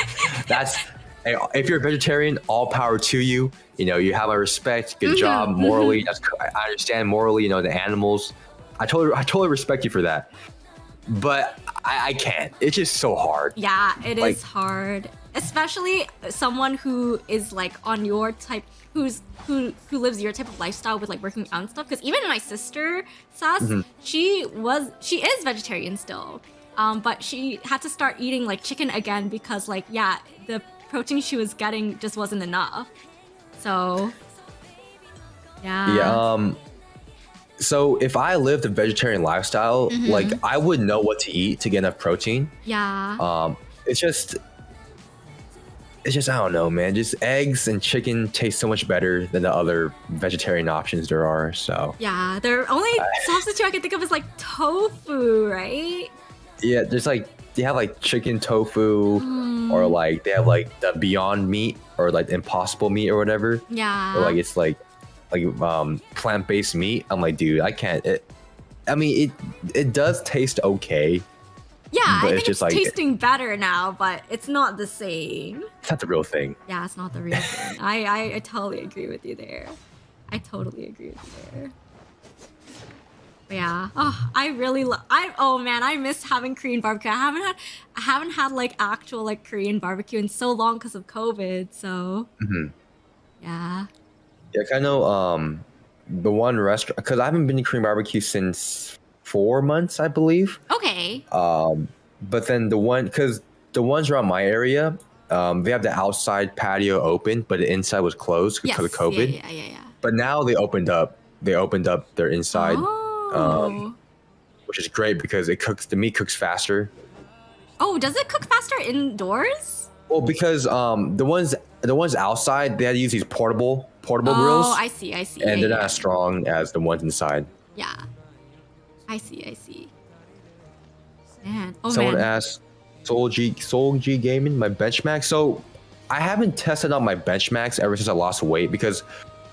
Speaker 2: That's. Hey, if you're a vegetarian, all power to you. You know, you have my respect. Good job morally. I understand morally. You know, the animals. I totally respect you for that. But I can't. It's just so hard.
Speaker 1: Yeah, it
Speaker 2: Like-
Speaker 1: is hard, especially someone who is like on your type, who lives your type of lifestyle with like working out and stuff. Because even my sister, Sas, she is vegetarian still, but she had to start eating like chicken again because like the protein she was getting just wasn't enough. So yeah.
Speaker 2: Yeah. So if I lived a vegetarian lifestyle, like I would know what to eat to get enough protein.
Speaker 1: Yeah.
Speaker 2: It's just I don't know, man. Just eggs and chicken taste so much better than the other vegetarian options there are. So
Speaker 1: Yeah, the only substitute I can think of is like tofu, right?
Speaker 2: yeah, there's like they have like chicken tofu, or like they have like the Beyond Meat or like Impossible Meat or whatever.
Speaker 1: Yeah.
Speaker 2: Or like it's like plant-based meat. I'm like, dude, I can't. It does taste okay.
Speaker 1: Yeah,
Speaker 2: but
Speaker 1: I think
Speaker 2: it's just
Speaker 1: it's
Speaker 2: like-
Speaker 1: tasting better now, but it's not the same.
Speaker 2: It's not the real thing.
Speaker 1: Yeah, it's not the real thing. I totally agree with you there. I totally agree with you there. But yeah. Oh, I really oh man, I miss having Korean barbecue. I haven't had like actual like Korean barbecue in so long because of COVID. So yeah.
Speaker 2: Yeah, I know the one restaurant, because I haven't been to Korean barbecue since 4 months, I believe.
Speaker 1: Okay.
Speaker 2: But then the ones around my area, they have the outside patio open, but the inside was closed because of COVID.
Speaker 1: Yeah.
Speaker 2: But now they opened up their inside,
Speaker 1: Oh.
Speaker 2: which is great because the meat cooks faster.
Speaker 1: Oh, does it cook faster indoors?
Speaker 2: Well, because the ones outside, they had to use these portable grills.
Speaker 1: Oh, I see.
Speaker 2: And they're not as strong as the ones inside.
Speaker 1: Yeah. I see. Man. Oh,
Speaker 2: Someone
Speaker 1: man.
Speaker 2: asked Soul G Gaming, my benchmark. So I haven't tested out my benchmarks ever since I lost weight, because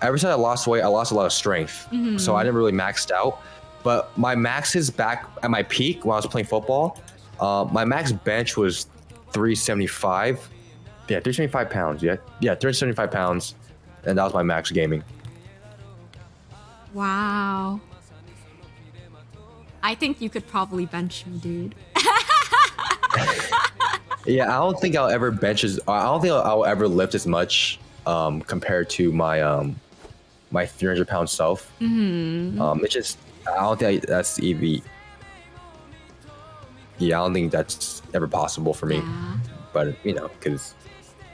Speaker 2: ever since I lost weight, I lost a lot of strength. So I didn't really maxed out. But my max is back at my peak when I was playing football. My max bench was 375. Yeah, 375 pounds. Yeah, 375 pounds. And that was my max gaming.
Speaker 1: Wow. I think you could probably bench me, dude.
Speaker 2: Yeah, I don't think I'll ever bench as. I don't think I'll ever lift as much compared to my 300-pound self. It's just I don't think that's even. Yeah, I don't think that's ever possible for me.
Speaker 1: Yeah.
Speaker 2: But because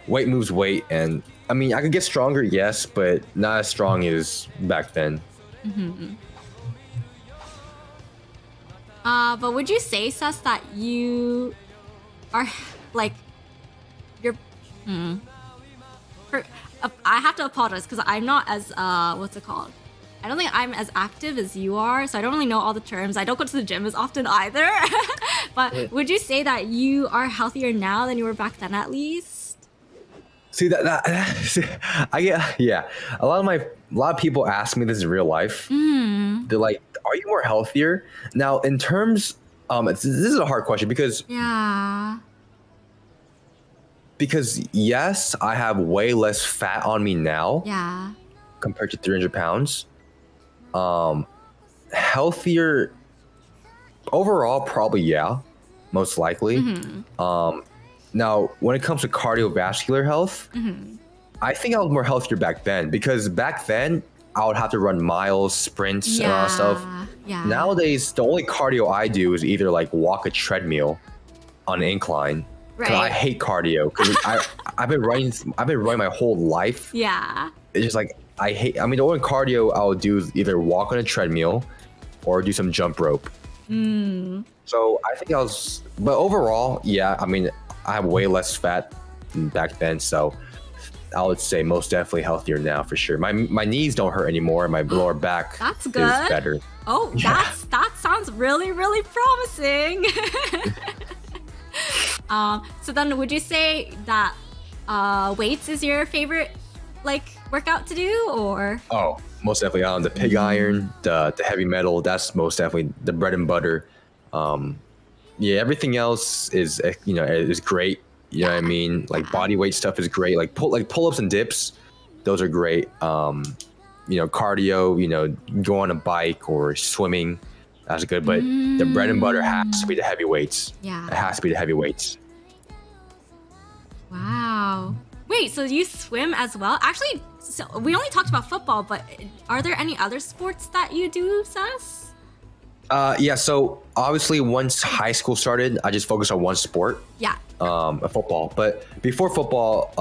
Speaker 2: weight moves weight, and I mean I could get stronger, yes, but not as strong as back then.
Speaker 1: But would you say, Sus, that you are like you're? I have to apologize because I'm not as what's it called? I don't think I'm as active as you are, so I don't really know all the terms. I don't go to the gym as often either. But would you say that you are healthier now than you were back then, at least?
Speaker 2: See I get A lot of people ask me this in real life. They're like, "Are you more healthier now?" In terms, this is a hard question because yes, I have way less fat on me now.
Speaker 1: Yeah.
Speaker 2: Compared to 300 pounds. Healthier overall, probably, yeah, most likely. Now, when it comes to cardiovascular health, I think I was more healthier back then because back then I would have to run miles, sprints, and all that stuff.
Speaker 1: Yeah.
Speaker 2: Nowadays, the only cardio I do is either like walk a treadmill on an incline.
Speaker 1: Right.
Speaker 2: I hate cardio because I've been running my whole life.
Speaker 1: Yeah.
Speaker 2: It's just like the only cardio I would do is either walk on a treadmill or do some jump rope. So I think but overall, yeah, I mean, I have way less fat than back then, so I would say most definitely healthier now for sure. My knees don't hurt anymore, and my lower back
Speaker 1: That's
Speaker 2: is
Speaker 1: good.
Speaker 2: better.
Speaker 1: Oh,
Speaker 2: Yeah.
Speaker 1: that sounds really, really promising. So then would you say that weights is your favorite workout to do, or?
Speaker 2: Oh, most definitely. The pig iron, the heavy metal, that's most definitely the bread and butter. Yeah, everything else is is great. You know what I mean? Like body weight stuff is great. Like pull-ups and dips, those are great. Cardio, go on a bike or swimming, that's good. But the bread and butter has to be the heavy weights.
Speaker 1: Yeah.
Speaker 2: It has to be the heavy weights.
Speaker 1: Wow. Wait, so you swim as well? Actually, so we only talked about football, but are there any other sports that you do, Sess?
Speaker 2: Yeah, so obviously once high school started, I just focused on one sport.
Speaker 1: Yeah.
Speaker 2: Football. But before football,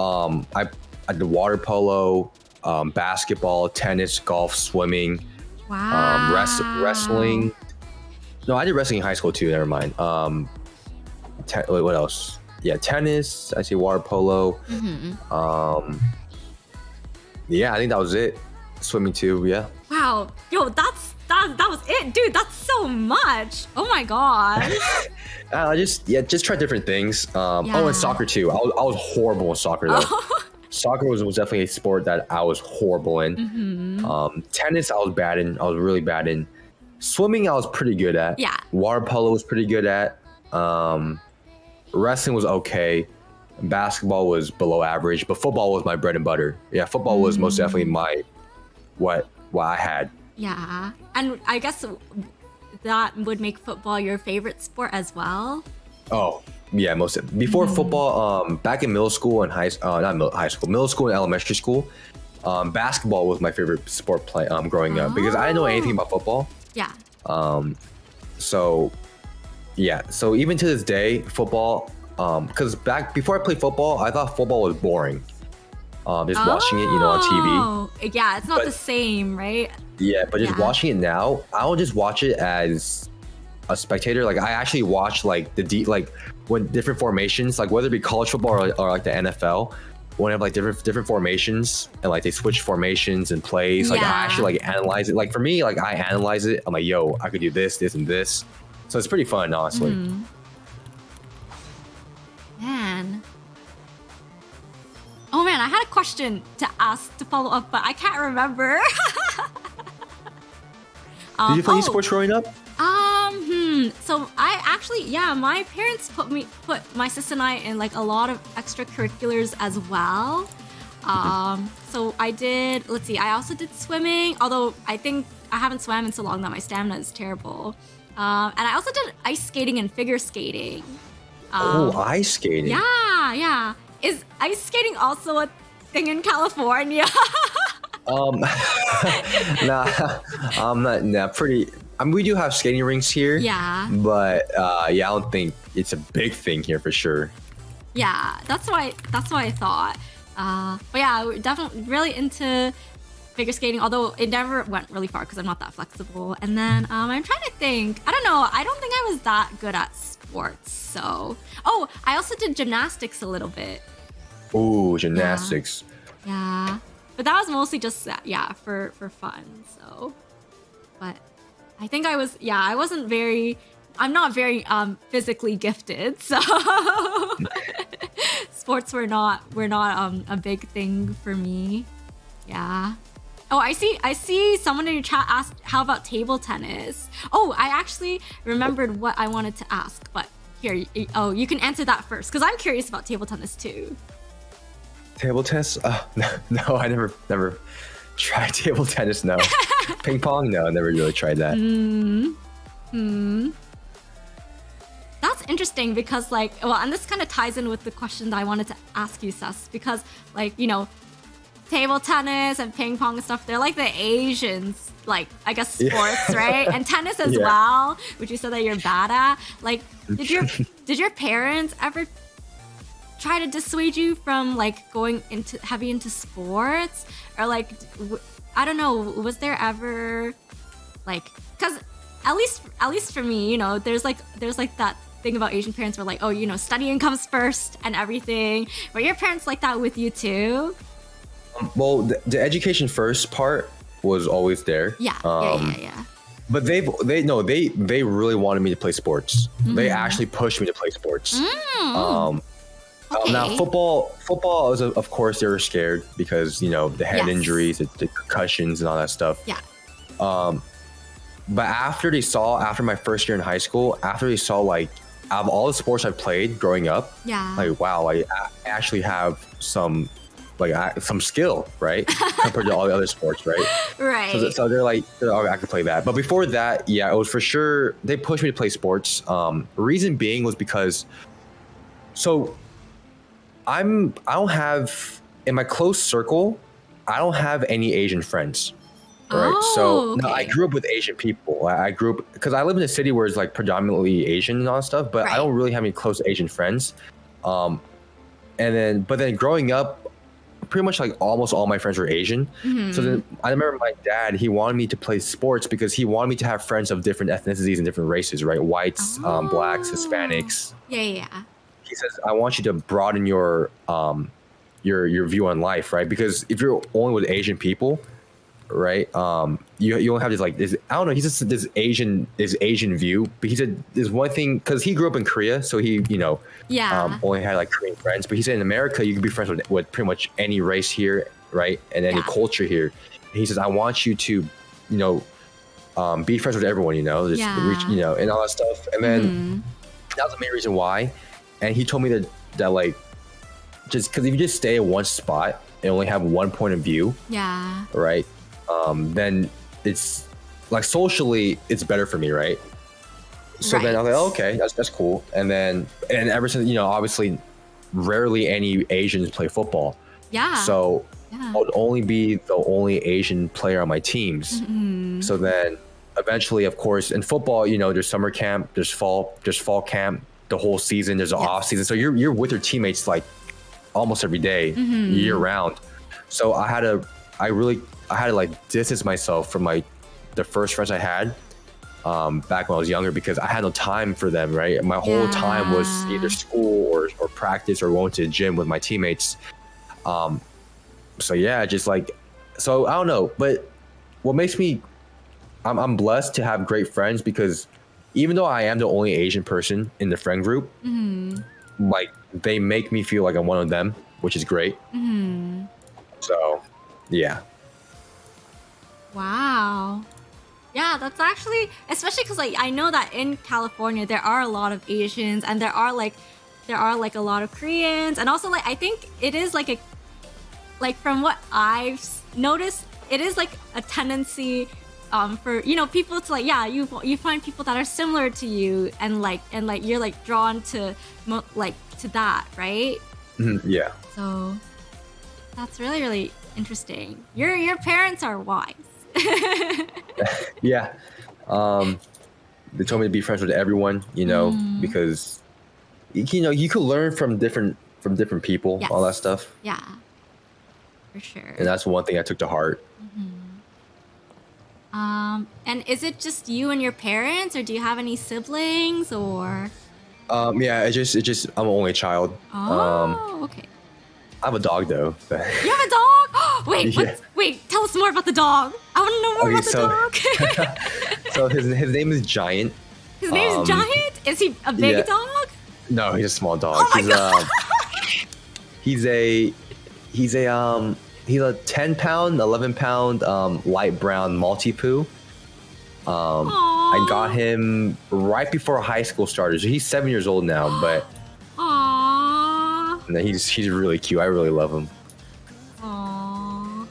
Speaker 2: I did water polo, basketball, tennis, golf, swimming,
Speaker 1: Wow.
Speaker 2: wrestling. No, I did wrestling in high school too. Never mind. What else? Yeah, tennis. I see water polo. Yeah, I think that was it. Swimming too. Yeah.
Speaker 1: Wow. Yo, that was it, dude. That's so much. Oh my god.
Speaker 2: I just try different things. Oh, and soccer too. I was horrible in soccer though. Soccer was definitely a sport that I was horrible in. Tennis, I was bad in. I was really bad in. Swimming, I was pretty good at.
Speaker 1: Yeah.
Speaker 2: Water polo was pretty good at. Wrestling was okay. Basketball was below average, but football was my bread and butter. Yeah, football was most definitely what I had.
Speaker 1: Yeah. And I guess that would make football your favorite sport as well.
Speaker 2: Oh, yeah, before football, back in middle school and middle school and elementary school, basketball was my favorite sport growing up because I didn't know anything about football.
Speaker 1: Yeah.
Speaker 2: So even to this day, football, because before I played football, I thought football was boring. Just watching it, on TV.
Speaker 1: Yeah, it's not the same, right?
Speaker 2: Yeah, but just watching it now, I don't just watch it as a spectator. Like I actually watch when different formations, like whether it be college football or like the NFL, when they have like different formations and like they switch formations and plays. Like I actually like analyze it. Like for me, like I analyze it. I'm like, yo, I could do this, this, and this. So it's pretty fun, honestly.
Speaker 1: Man. Oh man, I had a question to ask to follow up, but I can't remember.
Speaker 2: Did you play sports growing up?
Speaker 1: So I actually, my parents put my sister and I in like a lot of extracurriculars as well. So I did, I also did swimming, although I think I haven't swam in so long that my stamina is terrible. And I also did ice skating and figure skating.
Speaker 2: Ice skating.
Speaker 1: Yeah. Is ice skating also a thing in California?
Speaker 2: Nah, pretty. I mean, we do have skating rinks here.
Speaker 1: Yeah.
Speaker 2: But I don't think it's a big thing here for sure.
Speaker 1: Yeah, that's why I thought. But yeah, we're definitely really into figure skating, although it never went really far because I'm not that flexible. And then I'm trying to think. I don't know. I don't think I was that good at sports. So, I also did gymnastics a little bit.
Speaker 2: Ooh, gymnastics.
Speaker 1: Yeah. But that was mostly just for fun. So, but I think I wasn't very. I'm not very physically gifted, so sports were not a big thing for me. Yeah. Oh, I see someone in your chat asked, how about table tennis? Oh, I actually remembered what I wanted to ask, but here, you can answer that first, because I'm curious about table tennis too.
Speaker 2: Table tennis? No, I never tried table tennis, no. Ping pong? No, I never really tried that.
Speaker 1: That's interesting because and this kind of ties in with the question that I wanted to ask you, Ses, because table tennis and ping pong and stuff, they're like the Asians, I guess sports, right? And tennis as well, which you said that you're bad at. Did your parents ever try to dissuade you from going into heavy into sports? Or I don't know, was there ever because at least for me, there's that thing about Asian parents where studying comes first and everything. Were your parents like that with you too?
Speaker 2: Well, the education first part was always there.
Speaker 1: Yeah.
Speaker 2: But they really wanted me to play sports. They actually pushed me to play sports.
Speaker 1: Okay.
Speaker 2: Now football was, of course, they were scared because the head injuries, the concussions, and all that stuff.
Speaker 1: Yeah.
Speaker 2: But after my first year in high school, after they saw out of all the sports I played growing up, wow, I actually have some skill, right? Compared to all the other sports, right?
Speaker 1: Right.
Speaker 2: So they're I could play that. But before that, it was for sure, they pushed me to play sports. Reason being was because, I don't have, in my close circle, I don't have any Asian friends. Right.
Speaker 1: Okay.
Speaker 2: No, I grew up with Asian people. I grew up because I live in a city where it's predominantly Asian and all that stuff, but I don't really have any close Asian friends. But then growing up, pretty much almost all my friends were Asian. So then I remember my dad, he wanted me to play sports because he wanted me to have friends of different ethnicities and different races, right? Whites, blacks, Hispanics.
Speaker 1: Yeah.
Speaker 2: He says, I want you to broaden your view on life, right? Because if you're only with Asian people, right, you only have this I don't know, he's just this Asian view. But he said there's one thing, because he grew up in Korea, so he only had Korean friends. But he said in America you can be friends with pretty much any race here, right, and any culture here. And he says I want you to be friends with everyone, just reach, and all that stuff. And then that was the main reason why. And he told me that just because if you just stay at one spot and only have one point of view, right, then it's socially it's better for me, right? So then I was okay, that's cool. And ever since, obviously rarely any Asians play football. So I would only be the only Asian player on my teams. So then eventually, of course, in football, there's summer camp, there's fall camp, the whole season, there's an off season. So you're with your teammates almost every day, year round. So I had to distance myself from the first friends I had back when I was younger, because I had no time for them, right? My whole time was either school or practice or going to the gym with my teammates. So I don't know. But what makes me, I'm blessed to have great friends, because even though I am the only Asian person in the friend group, they make me feel like I'm one of them, which is great. So, yeah.
Speaker 1: Wow. Yeah, that's actually, especially because I know that in California there are a lot of Asians, and there are a lot of Koreans, and also I think it is from what I've noticed, it is a tendency for people to like you find people that are similar to you and like you're like drawn to to that, right?
Speaker 2: Yeah.
Speaker 1: So that's really really interesting. Your parents are wise.
Speaker 2: Yeah. They told me to be friends with everyone, because you could learn from different people,
Speaker 1: Yes.
Speaker 2: all that stuff.
Speaker 1: Yeah, for sure.
Speaker 2: And that's one thing I took to heart.
Speaker 1: And is it just you and your parents, or do you have any siblings, or?
Speaker 2: Yeah, it just I'm an only child.
Speaker 1: Oh, okay.
Speaker 2: I have a dog though.
Speaker 1: You have a dog? Wait,
Speaker 2: Yeah.
Speaker 1: wait, tell us more about the dog. I want to know more about the dog.
Speaker 2: So his name is Giant.
Speaker 1: His name is Giant? Is he a big
Speaker 2: yeah.
Speaker 1: dog?
Speaker 2: No, he's a small dog.
Speaker 1: Oh my God.
Speaker 2: He's a 10-pound, 11-pound light brown Maltipoo. I got him right before high school started. So he's 7 years old now, but
Speaker 1: Aww.
Speaker 2: no, he's really cute. I really love him.
Speaker 1: Aww.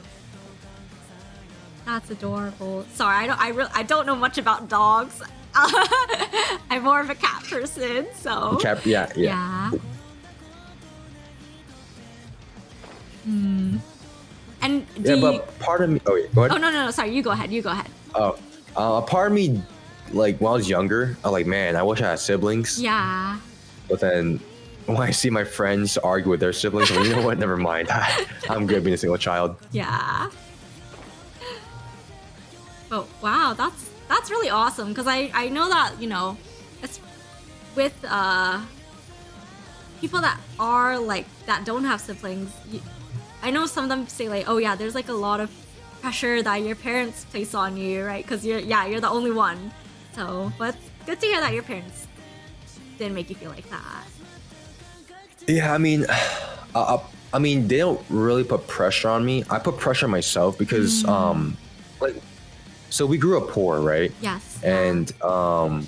Speaker 1: That's adorable. Sorry, I don't know much about dogs. I'm more of a cat person, so.
Speaker 2: Cat, yeah.
Speaker 1: And
Speaker 2: but part of me. Oh, yeah, go ahead.
Speaker 1: Oh no! Sorry, you go ahead.
Speaker 2: Oh, a part of me, like when I was younger, I was like, man, I wish I had siblings.
Speaker 1: Yeah.
Speaker 2: But then when I see my friends argue with their siblings, I'm like, you know what? Never mind. I'm good being a single child.
Speaker 1: Yeah. Oh wow, that's really awesome, because I know that it's with people that are like that don't have siblings. I know some of them say like, oh yeah, there's like a lot of pressure that your parents place on you, right? Because you're the only one. So, but good to hear that your parents didn't make you feel like that.
Speaker 2: Yeah, I mean, they don't really put pressure on me. I put pressure on myself because, so we grew up poor, right?
Speaker 1: Yes.
Speaker 2: And that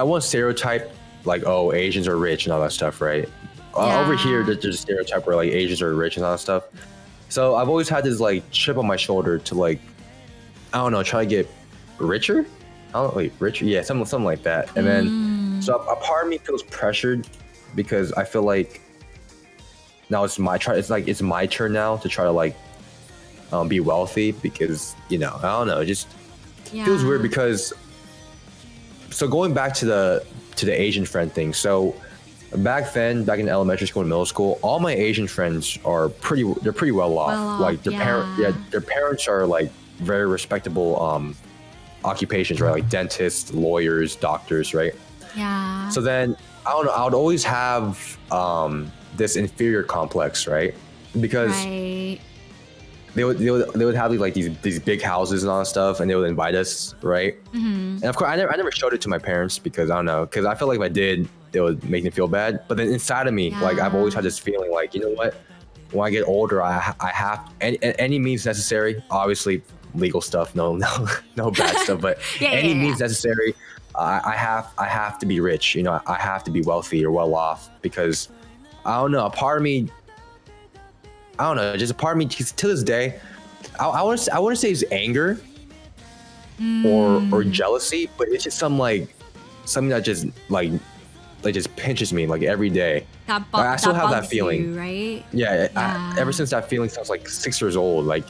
Speaker 2: one stereotype, like, oh, Asians are rich and all that stuff, right? Over here, there's a stereotype where like Asians are rich and all that stuff. So I've always had this like chip on my shoulder to like, I don't know, try to get richer. Richer? Yeah, something like that. And then, so a part of me feels pressured because I feel like now it's my turn. It's like it's my turn now to try to like be wealthy because I don't know, it just feels weird because. So going back to the Asian friend thing, so. Back in elementary school and middle school, all my Asian friends are pretty well off. Like their parents are like very respectable occupations, right? Like dentists, lawyers, doctors, right?
Speaker 1: Yeah.
Speaker 2: So then I don't know, I would always have this inferior complex, right? Because they would have these big houses and all that stuff, and they would invite us, right? And of course, I never showed it to my parents because I don't know, because I feel like if I did, they would make me feel bad. But then inside of me, like I've always had this feeling like, you know what? When I get older, I have any means necessary. Obviously, legal stuff, no bad stuff, but any means necessary. I have to be rich. I have to be wealthy or well off because I don't know. A part of me, I don't know. Just a part of me to this day, I wouldn't say it's anger or jealousy, but it's just something that just just pinches me like every day. I still have that feeling,
Speaker 1: you, right?
Speaker 2: Yeah. Ever since that feeling since I was like 6 years old, like,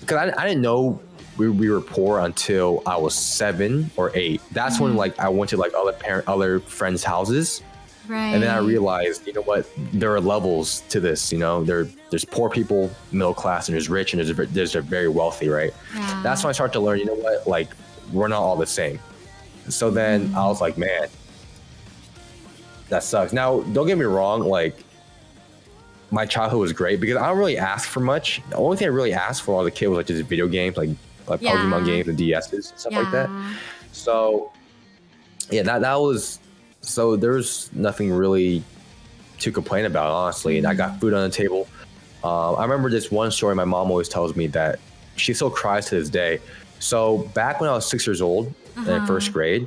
Speaker 2: because I didn't know we were poor until I was 7 or 8. That's when like I went to like other friends' houses, right? And then I realized, you know what? There are levels to this. There's poor people, middle class, and there's rich, and there's very wealthy, right? Yeah. That's when I started to learn. You know what? Like, we're not all the same. So then I was like, man. That sucks. Now, don't get me wrong, like, my childhood was great because I don't really ask for much. The only thing I really asked for as a kid was like just video games, like Pokemon games and DSs and stuff like that. So, yeah, that was, so there's nothing really to complain about, honestly. And I got food on the table. I remember this one story my mom always tells me that she still cries to this day. So back when I was 6 years old in first grade,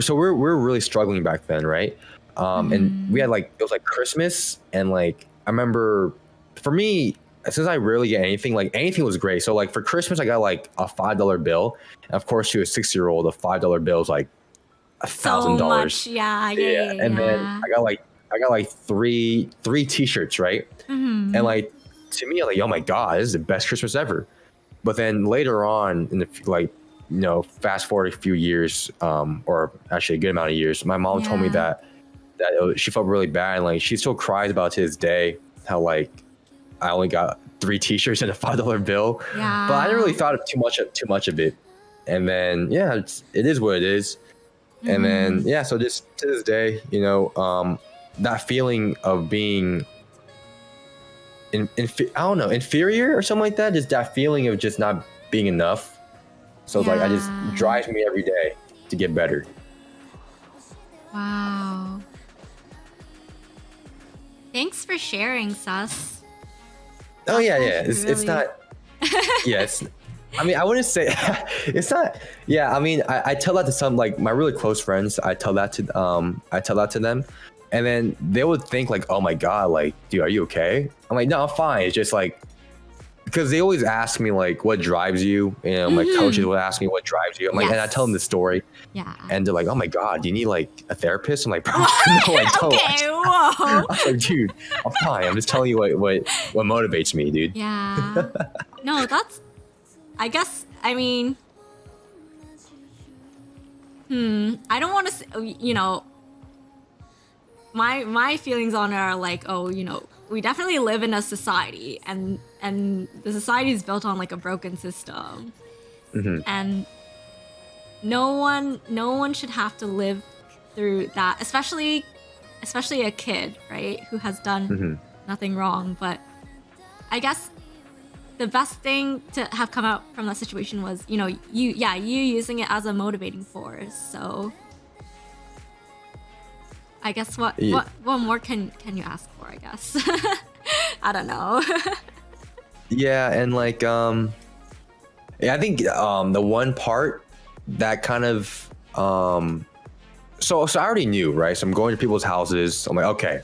Speaker 2: so we're really struggling back then, right? And we had like, it was like Christmas, and like I remember for me, since I rarely get anything, like anything was great. So like for Christmas, I got like a $5 bill. And of course, to a 6-year-old, a $5 bill is like
Speaker 1: So much.
Speaker 2: $1,000. Yeah. And then
Speaker 1: Yeah.
Speaker 2: I got like three T-shirts, right? And like to me, I'm like, oh my god, this is the best Christmas ever. But then later on, in the like, you know, fast forward a few years, or actually a good amount of years, my mom told me that she felt really bad, and like she still cries about it to this day how like I only got 3 T-shirts and a $5 bill.
Speaker 1: Yeah.
Speaker 2: But I didn't really thought of too much of it. And then yeah, it is what it is. And then yeah, so just to this day, you know, that feeling of being I don't know, inferior or something like that, just that feeling of just not being enough. So it's like I just drives me every day to get better.
Speaker 1: Wow. Thanks for sharing, Sus.
Speaker 2: Oh yeah. It's not. Yes. I mean, I wouldn't say it's not. Yeah, I mean, I tell that to some like my really close friends. I tell that to them, and then they would think like, oh my god, like, dude, are you okay? I'm like, no, I'm fine. It's just like because they always ask me like, what drives you? You know, my coaches would ask me what drives you. I'm like, and I tell them the story. Yeah. And they're like, oh my god, do you need like a therapist? I'm like, bro, no, I don't.
Speaker 1: Okay, whoa.
Speaker 2: I'm like, dude, I'm fine. I'm just telling you what motivates me, dude.
Speaker 1: Yeah. No, that's. I guess. I mean. I don't want to. You know. My feelings on it are like, oh, you know, we definitely live in a society, and the society is built on like a broken system, and no one should have to live through that, especially a kid, right, who has done nothing wrong. But I guess the best thing to have come out from that situation was, you know, you using it as a motivating force. So I guess what more can you ask for, I guess. I don't know.
Speaker 2: Yeah, and like yeah, I think the one part that kind of so I already knew, right? So I'm going to people's houses. I'm like, okay,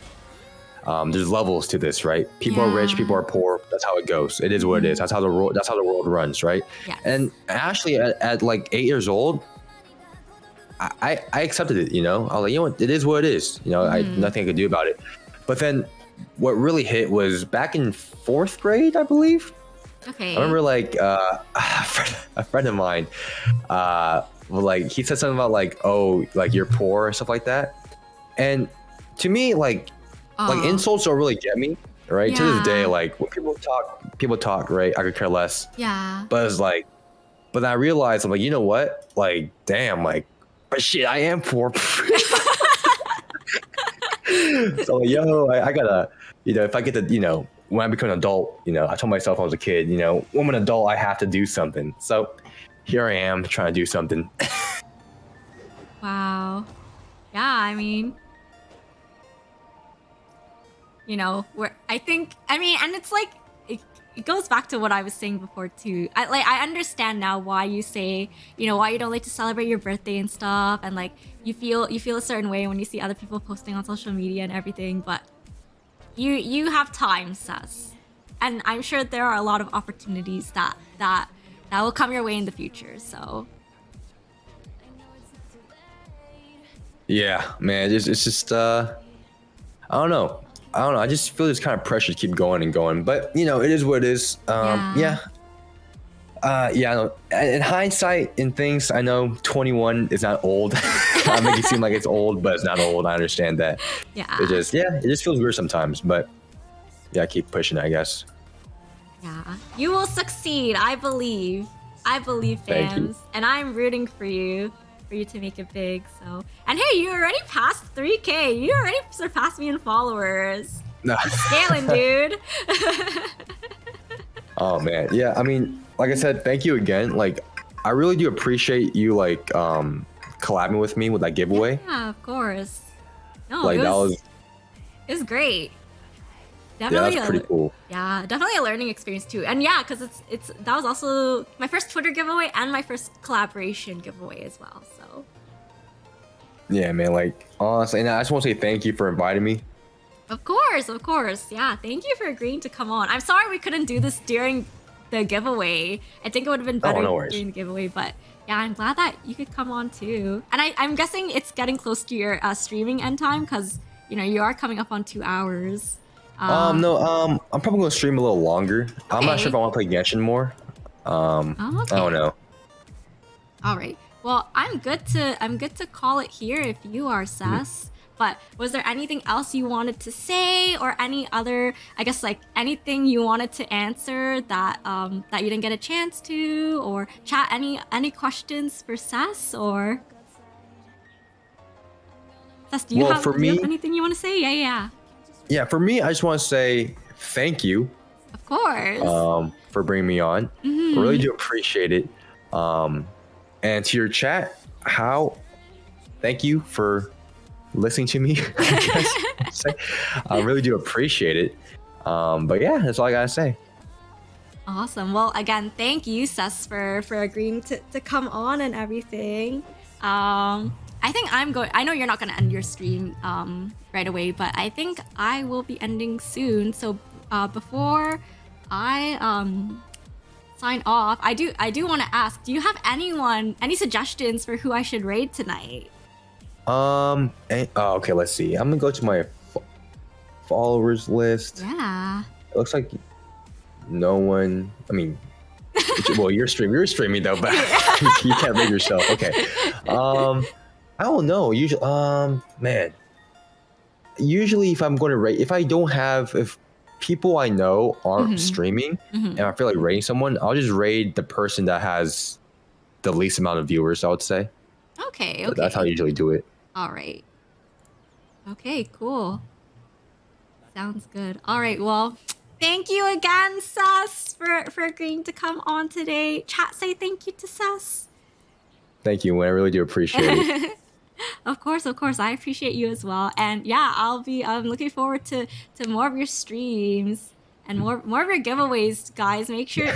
Speaker 2: there's levels to this, right? People are rich, people are poor. That's how it goes. It is what it is. That's how the world runs, right? Yes. And actually, at like 8 years old, I accepted it, you know. I was like, you know what, it is what it is. You know, nothing I could do about it. But then what really hit was back in 4th grade, I believe. Okay. I remember like a friend of mine, like he said something about like, oh, like you're poor or stuff like that. And to me, like insults don't really get me, right? To this day, like when people talk, right? I could care less. Yeah. But it's like, but I realized I'm like, you know what? Like, damn, like, but shit, I am poor. So like, yo, I gotta, you know, if I get to, you know, when I become an adult, you know, I told myself when I was a kid, you know, when I'm an adult, I have to do something. So here I am trying to do something.
Speaker 1: Wow. Yeah, I mean, you know, I mean, and it's like, it goes back to what I was saying before too. I understand now why you say, you know, why you don't like to celebrate your birthday and stuff, and like you feel a certain way when you see other people posting on social media and everything, but you have time, Sess. And I'm sure there are a lot of opportunities that will come your way in the future, so.
Speaker 2: Yeah, man, it's just I don't know. I just feel this kind of pressure to keep going and going, but you know, it is what it is. Yeah. In hindsight, in things, I know 21 is not old. I make it seem like it's old, but it's not old. I understand that. Yeah. It just feels weird sometimes, but yeah, keep pushing, I guess.
Speaker 1: Yeah, you will succeed. I believe, fans, and I'm rooting for you to make it big. So, and hey, you already passed 3K. You already surpassed me in followers. No. Scaling, dude.
Speaker 2: Oh man, yeah. I mean, like I said, thank you again. Like, I really do appreciate you like collabing with me with that giveaway.
Speaker 1: Yeah, of course. No,
Speaker 2: like
Speaker 1: it was great. Definitely,
Speaker 2: yeah, that's pretty cool.
Speaker 1: Yeah, definitely a learning experience too. And yeah, because that was also my first Twitter giveaway and my first collaboration giveaway as well. So
Speaker 2: yeah, man. Like honestly, and I just want to say thank you for inviting me.
Speaker 1: Of course, of course. Yeah, thank you for agreeing to come on. I'm sorry we couldn't do this during the giveaway. I think it would have been better
Speaker 2: no worries.
Speaker 1: during the giveaway, but yeah, I'm glad that you could come on too. And I'm guessing it's getting close to your streaming end time because, you know, you are coming up on 2 hours.
Speaker 2: No, I'm probably gonna stream a little longer.
Speaker 1: Okay.
Speaker 2: I'm not sure if I want to play Genshin more.
Speaker 1: Okay.
Speaker 2: I don't know.
Speaker 1: All right. Well, I'm good to call it here if you are, Ses. But was there anything else you wanted to say, or any other, I guess, like anything you wanted to answer that that you didn't get a chance to, or chat any questions for Ses, or Ses, do you have anything you want to say? Yeah.
Speaker 2: Yeah, for me, I just want to say thank you.
Speaker 1: Of course.
Speaker 2: For bringing me on. I really do appreciate it. And to your chat, thank you for listening to me. I really do appreciate it. But yeah, that's all I gotta say.
Speaker 1: Awesome. Well, again, thank you, Ses, for agreeing to come on and everything. I think I know you're not gonna end your stream right away, but I think I will be ending soon. So before I sign off, I do want to ask, do you have any suggestions for who I should raid tonight?
Speaker 2: Okay, let's see. I'm gonna go to my followers list.
Speaker 1: Yeah.
Speaker 2: It looks like no one. I mean, well, you're streaming though, but you can't raid yourself. Okay. I don't know. Usually, man. Usually, if I'm going to raid, if people I know aren't streaming, and I feel like raiding someone, I'll just raid the person that has the least amount of viewers, I would say.
Speaker 1: Okay.
Speaker 2: So that's how I usually do it.
Speaker 1: All right. Okay, cool. Sounds good. All right, well, thank you again, Ses, for agreeing to come on today. Chat, say thank you to Ses.
Speaker 2: Thank you, Whin. I really do appreciate it.
Speaker 1: Of course. I appreciate you as well. And yeah, I'm looking forward to more of your streams and more of your giveaways, guys. Make sure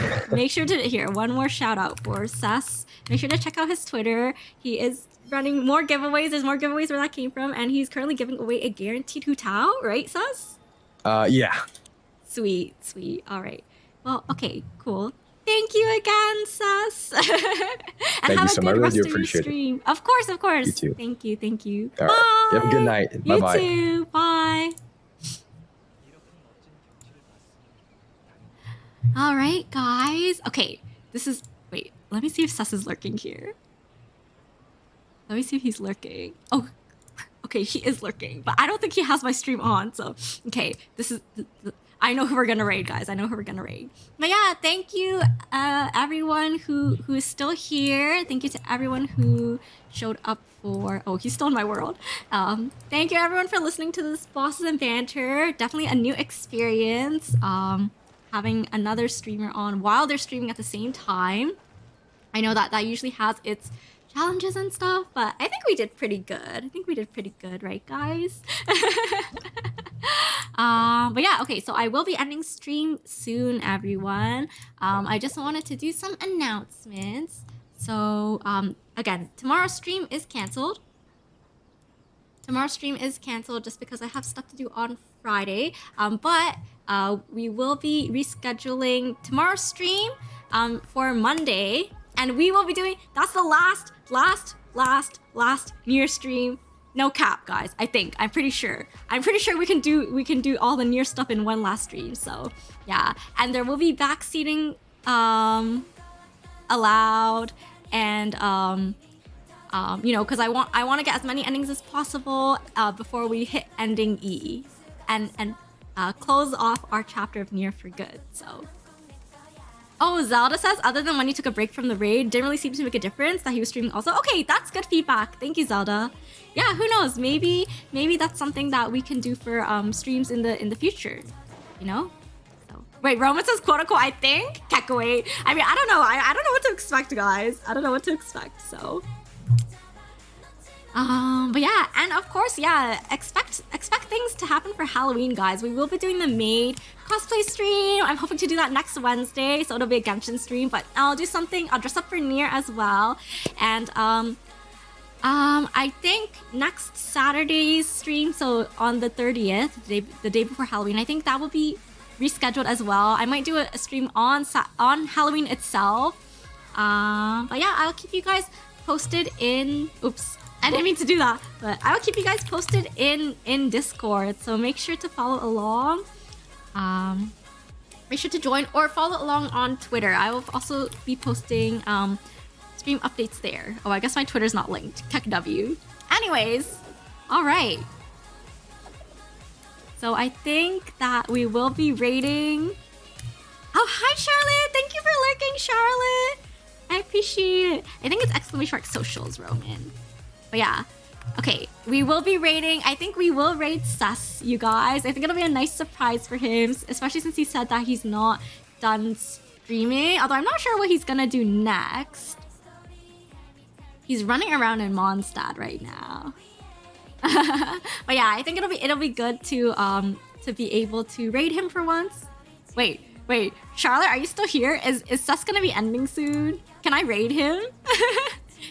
Speaker 1: to here, one more shout out for Ses. Make sure to check out his Twitter. He is running more giveaways. There's more giveaways where that came from, and he's currently giving away a guaranteed Hu Tao, right, Ses?
Speaker 2: Yeah.
Speaker 1: Sweet. All right. Well, okay, cool. Thank you again, Ses. And
Speaker 2: thank
Speaker 1: have
Speaker 2: you so
Speaker 1: a
Speaker 2: much.
Speaker 1: good
Speaker 2: I really
Speaker 1: rest
Speaker 2: do
Speaker 1: of your
Speaker 2: appreciate
Speaker 1: stream. It. Of course.
Speaker 2: You too.
Speaker 1: Thank you.
Speaker 2: All
Speaker 1: Bye.
Speaker 2: right. You have a good night. Bye-bye.
Speaker 1: You too. Bye. All right, guys. Okay, wait, let me see if Ses is lurking here. Let me see if he's lurking. Oh, okay, he is lurking, but I don't think he has my stream on, so, okay, this is, I know who we're gonna raid, guys. I know who we're gonna raid. But yeah, thank you, everyone who is still here. Thank you to everyone who showed up for, oh, he's still in my world. Thank you, everyone, for listening to this Bosses and Banter. Definitely a new experience. Having another streamer on while they're streaming at the same time. I know that usually has its challenges and stuff, but I think we did pretty good. Right, guys? But yeah, okay, so I will be ending stream soon, everyone. I just wanted to do some announcements. So, again, tomorrow's stream is canceled. Tomorrow's stream is canceled just because I have stuff to do on Friday. But we will be rescheduling tomorrow's stream for Monday, and we will be doing, that's the last New Year stream. No cap, guys. I'm pretty sure we can do all the Nier stuff in one last stream. So yeah, and there will be backseating allowed, and you know, because I want to get as many endings as possible before we hit ending E and close off our chapter of Nier for good. So. Oh, Zelda says, other than when he took a break from the raid, didn't really seem to make a difference that he was streaming also. Okay, that's good feedback. Thank you, Zelda. Yeah, who knows? Maybe that's something that we can do for streams in the future. You know? So, wait, Roman says, quote unquote, I think? Kekaway. I mean, I don't know. I don't know what to expect, guys. I don't know what to expect, so. But yeah, and of course, yeah, expect things to happen for Halloween, guys. We will be doing the maid cosplay stream. I'm hoping to do that next Wednesday, so it'll be a Genshin stream, but I'll do something, I'll dress up for Nier as well. And I think next Saturday's stream, so on the 30th, the day before Halloween, I think that will be rescheduled as well. I might do a stream on Halloween itself. But yeah, I'll keep you guys posted in... Oops, I didn't mean to do that. But I'll keep you guys posted in Discord. So make sure to follow along. Make sure to join or follow along on Twitter. I will also be posting stream updates there. Oh, I guess my Twitter's not linked. Tech W. Anyways, all right. So I think that we will be rating... Oh, hi, Charlotte. Thank you for lurking, Charlotte. I appreciate it. I think it's ! socials, Roman. But yeah. Okay, we will be rating... I think we will rate Ses, you guys. I think it'll be a nice surprise for him, especially since he said that he's not done streaming. Although I'm not sure what he's gonna do next. He's running around in Mondstadt right now. But yeah, I think it'll be good to be able to raid him for once. Wait, Charlotte, are you still here? Is Ses gonna be ending soon? Can I raid him?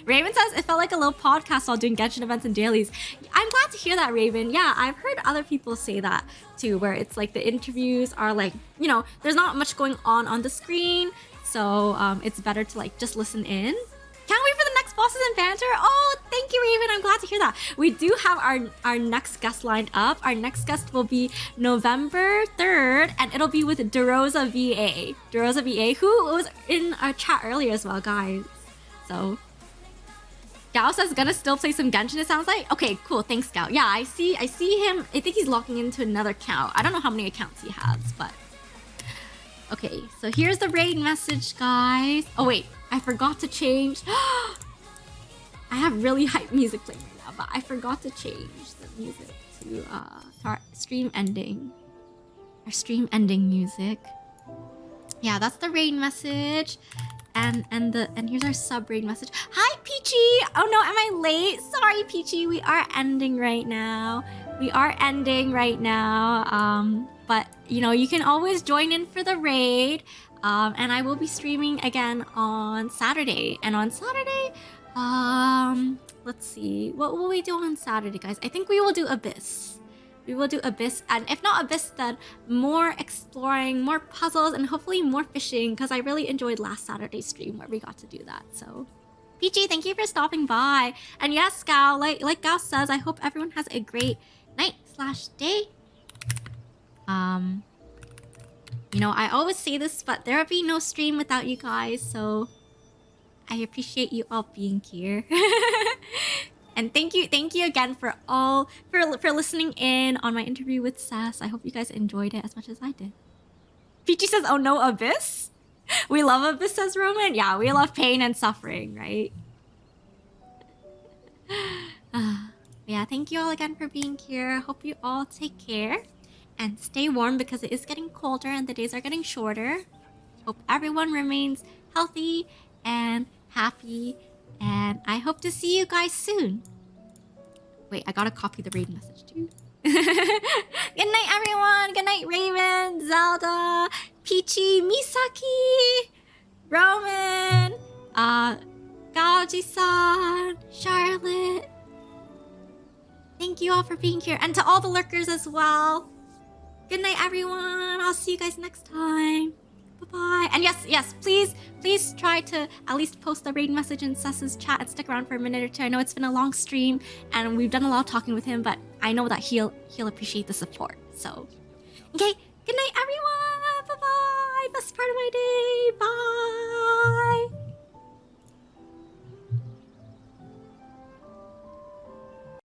Speaker 1: Raven says it felt like a little podcast while doing Genshin events and dailies. I'm glad to hear that, Raven. Yeah, I've heard other people say that too, where it's like the interviews are like, you know, there's not much going on the screen, so it's better to like just listen in. Can't wait for the next bosses and banter. Oh, thank you, Raven. I'm glad to hear that. We do have our next guest lined up. Our next guest will be November 3rd, and it'll be with DeRosa VA. DeRosa VA, who was in our chat earlier as well, guys. So, Gao says gonna still play some Genshin, it sounds like. Okay, cool. Thanks, Gao. Yeah, I see him. I think he's logging into another account. I don't know how many accounts he has, but... Okay, so here's the raid message, guys. Oh, wait. I forgot to change. I have really hype music playing right now, but I forgot to change the music to our stream ending. Our stream ending music. Yeah, that's the raid message. And here's our sub raid message. Hi, Peachy! Oh no, am I late? Sorry, Peachy. We are ending right now. But you know, you can always join in for the raid. And I will be streaming again on Saturday. And on Saturday, let's see. What will we do on Saturday, guys? I think we will do Abyss. We will do Abyss. And if not Abyss, then more exploring, more puzzles, and hopefully more fishing. Because I really enjoyed last Saturday's stream where we got to do that. So, Peachy, thank you for stopping by. And yes, Gao, like Gao says, I hope everyone has a great night/day. You know, I always say this, but there will be no stream without you guys, so I appreciate you all being here. And thank you again for listening in on my interview with Ses. I hope you guys enjoyed it as much as I did. Peachy says, "Oh no, Abyss." We love Abyss, says Roman. Yeah, we love pain and suffering, right? Yeah, thank you all again for being here. Hope you all take care. And stay warm because it is getting colder and the days are getting shorter. Hope everyone remains healthy and happy. And I hope to see you guys soon. Wait, I gotta copy the raid message too. Good night, everyone. Good night, Raven, Zelda, Peachy, Misaki, Roman, Gaoji-san, Charlotte. Thank you all for being here. And to all the lurkers as well. Good night, everyone. I'll see you guys next time. Bye-bye. And yes, please try to at least post the raid message in Ses's chat and stick around for a minute or two. I know it's been a long stream and we've done a lot of talking with him, but I know that he'll appreciate the support. So, okay, good night, everyone.